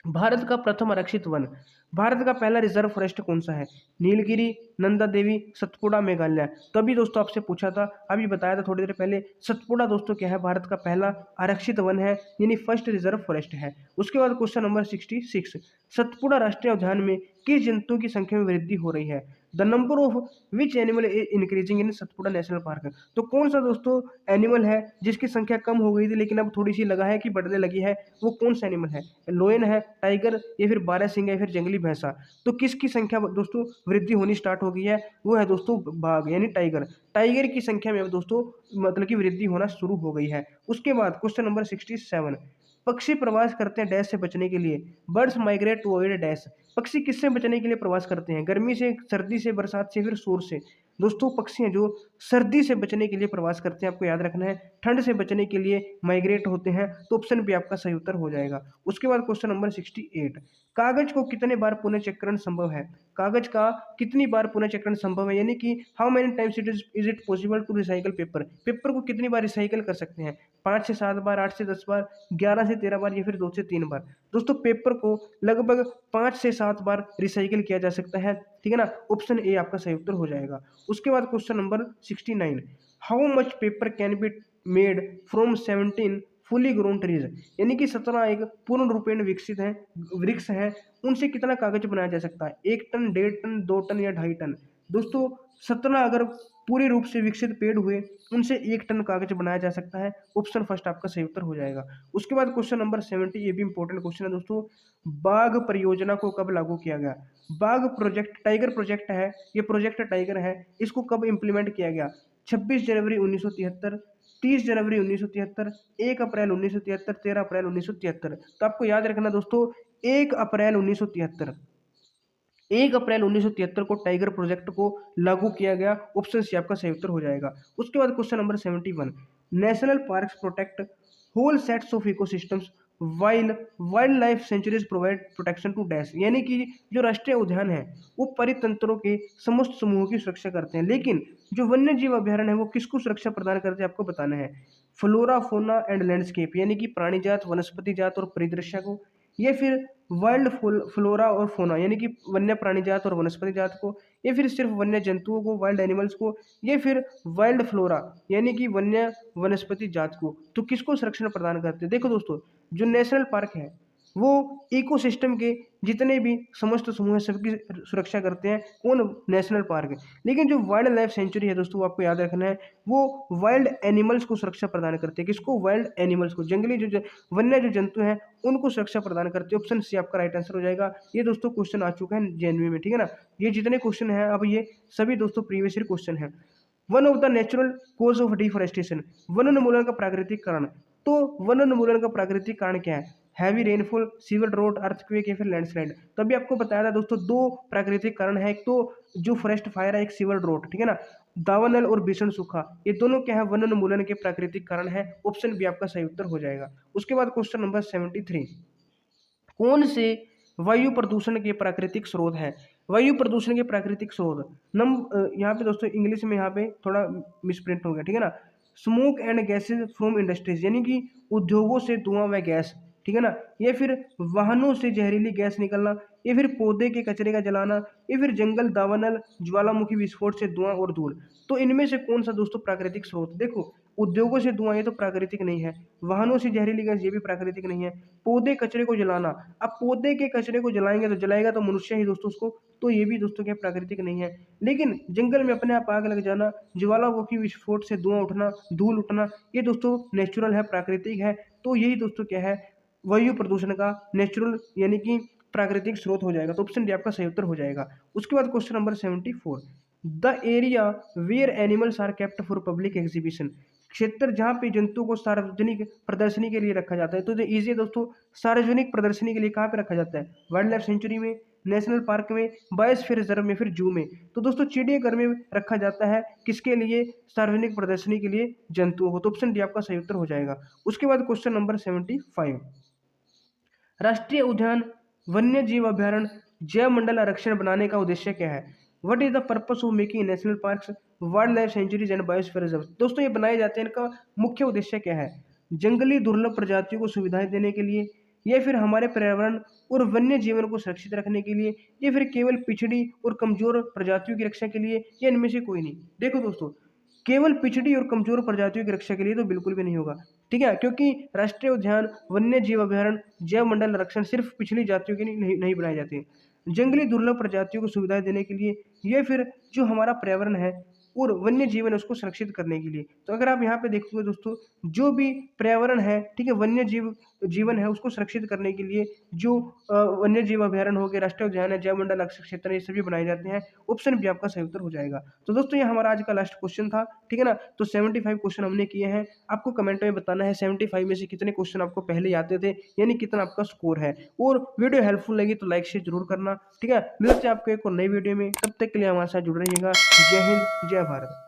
भारत का प्रथम आरक्षित वन, भारत का पहला रिजर्व फॉरेस्ट कौन सा है? नीलगिरी, नंदा देवी, सतपुड़ा, मेघालय। तो अभी दोस्तों आपसे पूछा था, अभी बताया था थोड़ी देर पहले, सतपुड़ा दोस्तों क्या है? भारत का पहला आरक्षित वन है, यानी फर्स्ट रिजर्व फॉरेस्ट है। उसके बाद क्वेश्चन नंबर 66, सतपुड़ा राष्ट्रीय उद्यान में किस जंतु की संख्या में वृद्धि हो रही है? The number of which animal is increasing in Satpura national park. तो कौन सा दोस्तों एनिमल है जिसकी संख्या कम हो गई थी लेकिन अब थोड़ी सी लगा है कि बढ़ने लगी है? वो कौन सा एनिमल है? लोयन है, टाइगर या फिर बारहसिंगा या फिर जंगली भैंसा? तो किसकी संख्या दोस्तों वृद्धि होनी स्टार्ट हो गई है? वो है दोस्तों बाघ, यानी टाइगर। टाइगर की संख्या में अब दोस्तों मतलब कि वृद्धि होना शुरू हो गई है। उसके बाद क्वेश्चन नंबर 67, पक्षी प्रवास करते हैं डैश से बचने के लिए, birds migrate to avoid dash. पक्षी किससे बचने के लिए प्रवास करते हैं? गर्मी से, सर्दी से, बरसात से, फिर शोर से? दोस्तों पक्षी हैं जो सर्दी से बचने के लिए प्रवास करते हैं, आपको याद रखना है। ठंड से बचने के लिए माइग्रेट होते हैं, तो ऑप्शन भी आपका सही उत्तर हो जाएगा। उसके बाद क्वेश्चन नंबर 68, कागज को कितने बार पुनः चक्रण संभव है? कागज का कितनी बार पुनः चक्रण संभव है, यानी कि how many times is it possible to recycle paper? Paper को कितनी बार रिसाइकल कर सकते हैं? 5 से 7 बार, 8 से 10 बार, 11 से 13 बार या फिर 2 से 3 बार? दोस्तों पेपर को लगभग 5 से 7 बार रिसाइकिल किया जा सकता है, ठीक है ना। ऑप्शन ए आपका सही उत्तर हो जाएगा। उसके बाद question number 69, how much paper can be made from 17 fully grown trees, यानी कि 17 एक पूर्ण रूपेण विकसित है वृक्ष है, उनसे कितना कागज बनाया जा सकता है? 1 टन, 1.5 टन, 2 टन या 2.5 टन? दोस्तों 17 अगर पूरी रूप से विकसित पेड़ हुए, उनसे 1 टन कागज बनाया जा सकता है। ऑप्शन फर्स्ट आपका सही उत्तर हो जाएगा। उसके बाद क्वेश्चन नंबर 70, ये भी इंपॉर्टेंट क्वेश्चन है दोस्तों, बाघ परियोजना को कब लागू किया गया? बाघ प्रोजेक्ट, टाइगर प्रोजेक्ट है, ये प्रोजेक्ट टाइगर है, इसको कब इम्प्लीमेंट किया गया? 26 जनवरी 1973, 30 जनवरी 1973, 1 अप्रैल 1973, 13 अप्रैल 1973? तो आपको याद रखना दोस्तों 1 अप्रैल 1973, 1 अप्रैल 1973 को टाइगर प्रोजेक्ट को लागू किया गया। ऑप्शन सी आपका सही उत्तर हो जाएगा। उसके बाद question number 71, national parks protect whole sets of ecosystems while wild life sanctuaries provide protection to dash, यानी कि जो राष्ट्रीय उद्यान है वो परितंत्रों के समस्त समूहों की सुरक्षा करते हैं, लेकिन जो वन्य जीव अभ्यारण्य है वो किसको सुरक्षा प्रदान करते हैं? आपको बताना है। फ्लोरा, फोना एंड लैंडस्केप, यानी कि प्राणी जात, वनस्पति जात और परिदृश्य को, या फिर वाइल्ड फ्लोरा और फोना यानी कि वन्य प्राणी जात और वनस्पति जात को, या फिर सिर्फ वन्य जंतुओं को वाइल्ड एनिमल्स को, या फिर वाइल्ड फ्लोरा यानी कि वन्य वनस्पति जात को। तो किसको संरक्षण प्रदान करते हैं? देखो दोस्तों, जो नेशनल पार्क है वो इकोसिस्टम के जितने भी समस्त समूह है सबकी सुरक्षा करते हैं। कौन? नेशनल पार्क है। लेकिन जो वाइल्ड लाइफ सेंचुरी है दोस्तों, वो आपको याद रखना है, वो वाइल्ड एनिमल्स को सुरक्षा प्रदान करते हैं। किसको? वाइल्ड एनिमल्स को, जंगली वन्य जो जंतु हैं उनको सुरक्षा प्रदान करते हैं। ऑप्शन सी आपका राइट आंसर हो जाएगा। ये दोस्तों क्वेश्चन आ चुका है जेएनवी में, ठीक है ना। ये जितने क्वेश्चन है अब ये सभी दोस्तों प्रीवियस ईयर क्वेश्चन है। One of the natural cause of deforestation, वन उन्मूलन का प्राकृतिक कारण। तो वन उन्मूलन का प्राकृतिक कारण क्या है? Heavy rainfall, severe drought, earthquake या फिर लैंडस्लाइड। तो अभी आपको बताया था दोस्तों दो प्राकृतिक कारण है, एक तो जो फॉरेस्ट फायर है, एक सीवर ड्रॉट, ठीक है ना। दावानल और भीषण सूखा, ये दोनों क्या है? वन उन्मूलन के प्राकृतिक कारण है। ऑप्शन बी आपका सही उत्तर हो जाएगा। उसके बाद क्वेश्चन नंबर 73, कौन से वायु प्रदूषण के प्राकृतिक स्रोत है? वायु प्रदूषण के प्राकृतिक स्रोत यहाँ पे दोस्तों इंग्लिश में यहाँ पे थोड़ा मिसप्रिंट हो गया, ठीक है ना। Smoke and gases from industries यानी कि उद्योगों से धुआं व गैस, ठीक है ना। या फिर वाहनों से जहरीली गैस निकलना, या फिर पौधे के कचरे का जलाना, या फिर जंगल, दावानल, ज्वालामुखी विस्फोट से धुआं और धूल। तो इनमें से कौन सा दोस्तों प्राकृतिक स्रोत? देखो, उद्योगों से धुआं ये तो प्राकृतिक नहीं है, वाहनों से जहरीली गैस ये भी प्राकृतिक नहीं है, पौधे कचरे को जलाना, अब पौधे के कचरे को जलाएंगे तो जलाएगा तो मनुष्य ही दोस्तों उसको, तो ये भी दोस्तों क्या प्राकृतिक नहीं है। लेकिन जंगल में अपने आप आग लग जाना, ज्वालामुखी विस्फोट से धुआं उठना, धूल उठना, ये दोस्तों नेचुरल है, प्राकृतिक है। तो यही दोस्तों क्या है? वायु प्रदूषण का नेचुरल यानी कि प्राकृतिक स्रोत हो जाएगा। तो ऑप्शन डी आपका सही उत्तर हो जाएगा। उसके बाद question number 74, the area where animals are kept for public exhibition, क्षेत्र जहाँ पे जंतुओं को सार्वजनिक प्रदर्शनी के लिए रखा जाता है। तो जो इजी है दोस्तों, सार्वजनिक प्रदर्शनी के लिए कहाँ पे रखा जाता है? वाइल्ड लाइफ सेंचुरी में, नेशनल पार्क में, बायोस्फीयर रिजर्व में, फिर जू में। तो दोस्तों चिड़ियाघर में रखा जाता है, किसके लिए? सार्वजनिक प्रदर्शनी के लिए जंतुओं को। तो ऑप्शन डी आपका सही उत्तर हो जाएगा। उसके बाद क्वेश्चन नंबर 75, राष्ट्रीय उद्यान, वन्य जीव अभ्यारण्य, जैव मंडल आरक्षण बनाने का उद्देश्य क्या है? What is the purpose of making national parks, wild life centuries and biosphere reserve. दोस्तों ये बनाए जाते हैं, इनका मुख्य उद्देश्य क्या है? जंगली दुर्लभ प्रजातियों को सुविधाएं देने के लिए, या फिर हमारे पर्यावरण और वन्य जीवन को सुरक्षित रखने के लिए, या फिर केवल पिछड़ी और कमजोर प्रजातियों की रक्षा के लिए, या इनमें से कोई नहीं। देखो दोस्तों, केवल पिछड़ी और कमजोर प्रजातियों की रक्षा के लिए तो बिल्कुल भी नहीं होगा, ठीक है, क्योंकि राष्ट्रीय उद्यान, वन्य जीव अभ्यारण्य, जैव मंडल आरक्षण सिर्फ पिछड़ी जातियों के लिए नहीं बनाए जाते हैं। जंगली दुर्लभ प्रजातियों को सुविधाएं देने के लिए, या फिर जो हमारा पर्यावरण है और वन्य जीवन है उसको सुरक्षित करने के लिए। तो अगर आप यहाँ पे देखोगे दोस्तों, जो भी पर्यावरण है, ठीक है, वन्य जीवन है उसको सुरक्षित करने के लिए जो वन्य जीव अभ्यारण्य हो गए, राष्ट्रीय उद्यान है, जैव मंडल आरक्षित क्षेत्र है, ये सभी बनाए जाते हैं। ऑप्शन भी आपका सही उत्तर हो जाएगा। तो दोस्तों ये हमारा आज का लास्ट क्वेश्चन था, ठीक है ना। तो 75 क्वेश्चन हमने किए हैं। आपको कमेंट में बताना है 75 में से कितने क्वेश्चन आपको पहले आते थे, यानी कितना आपका स्कोर है। और वीडियो हेल्पफुल लगी तो लाइक शेयर जरूर करना, ठीक है। मिलते हैं आपको एक और नई वीडियो में, तब तक के लिए हमारे साथ जुड़ रहिएगा। जय हिंद, जय भारत।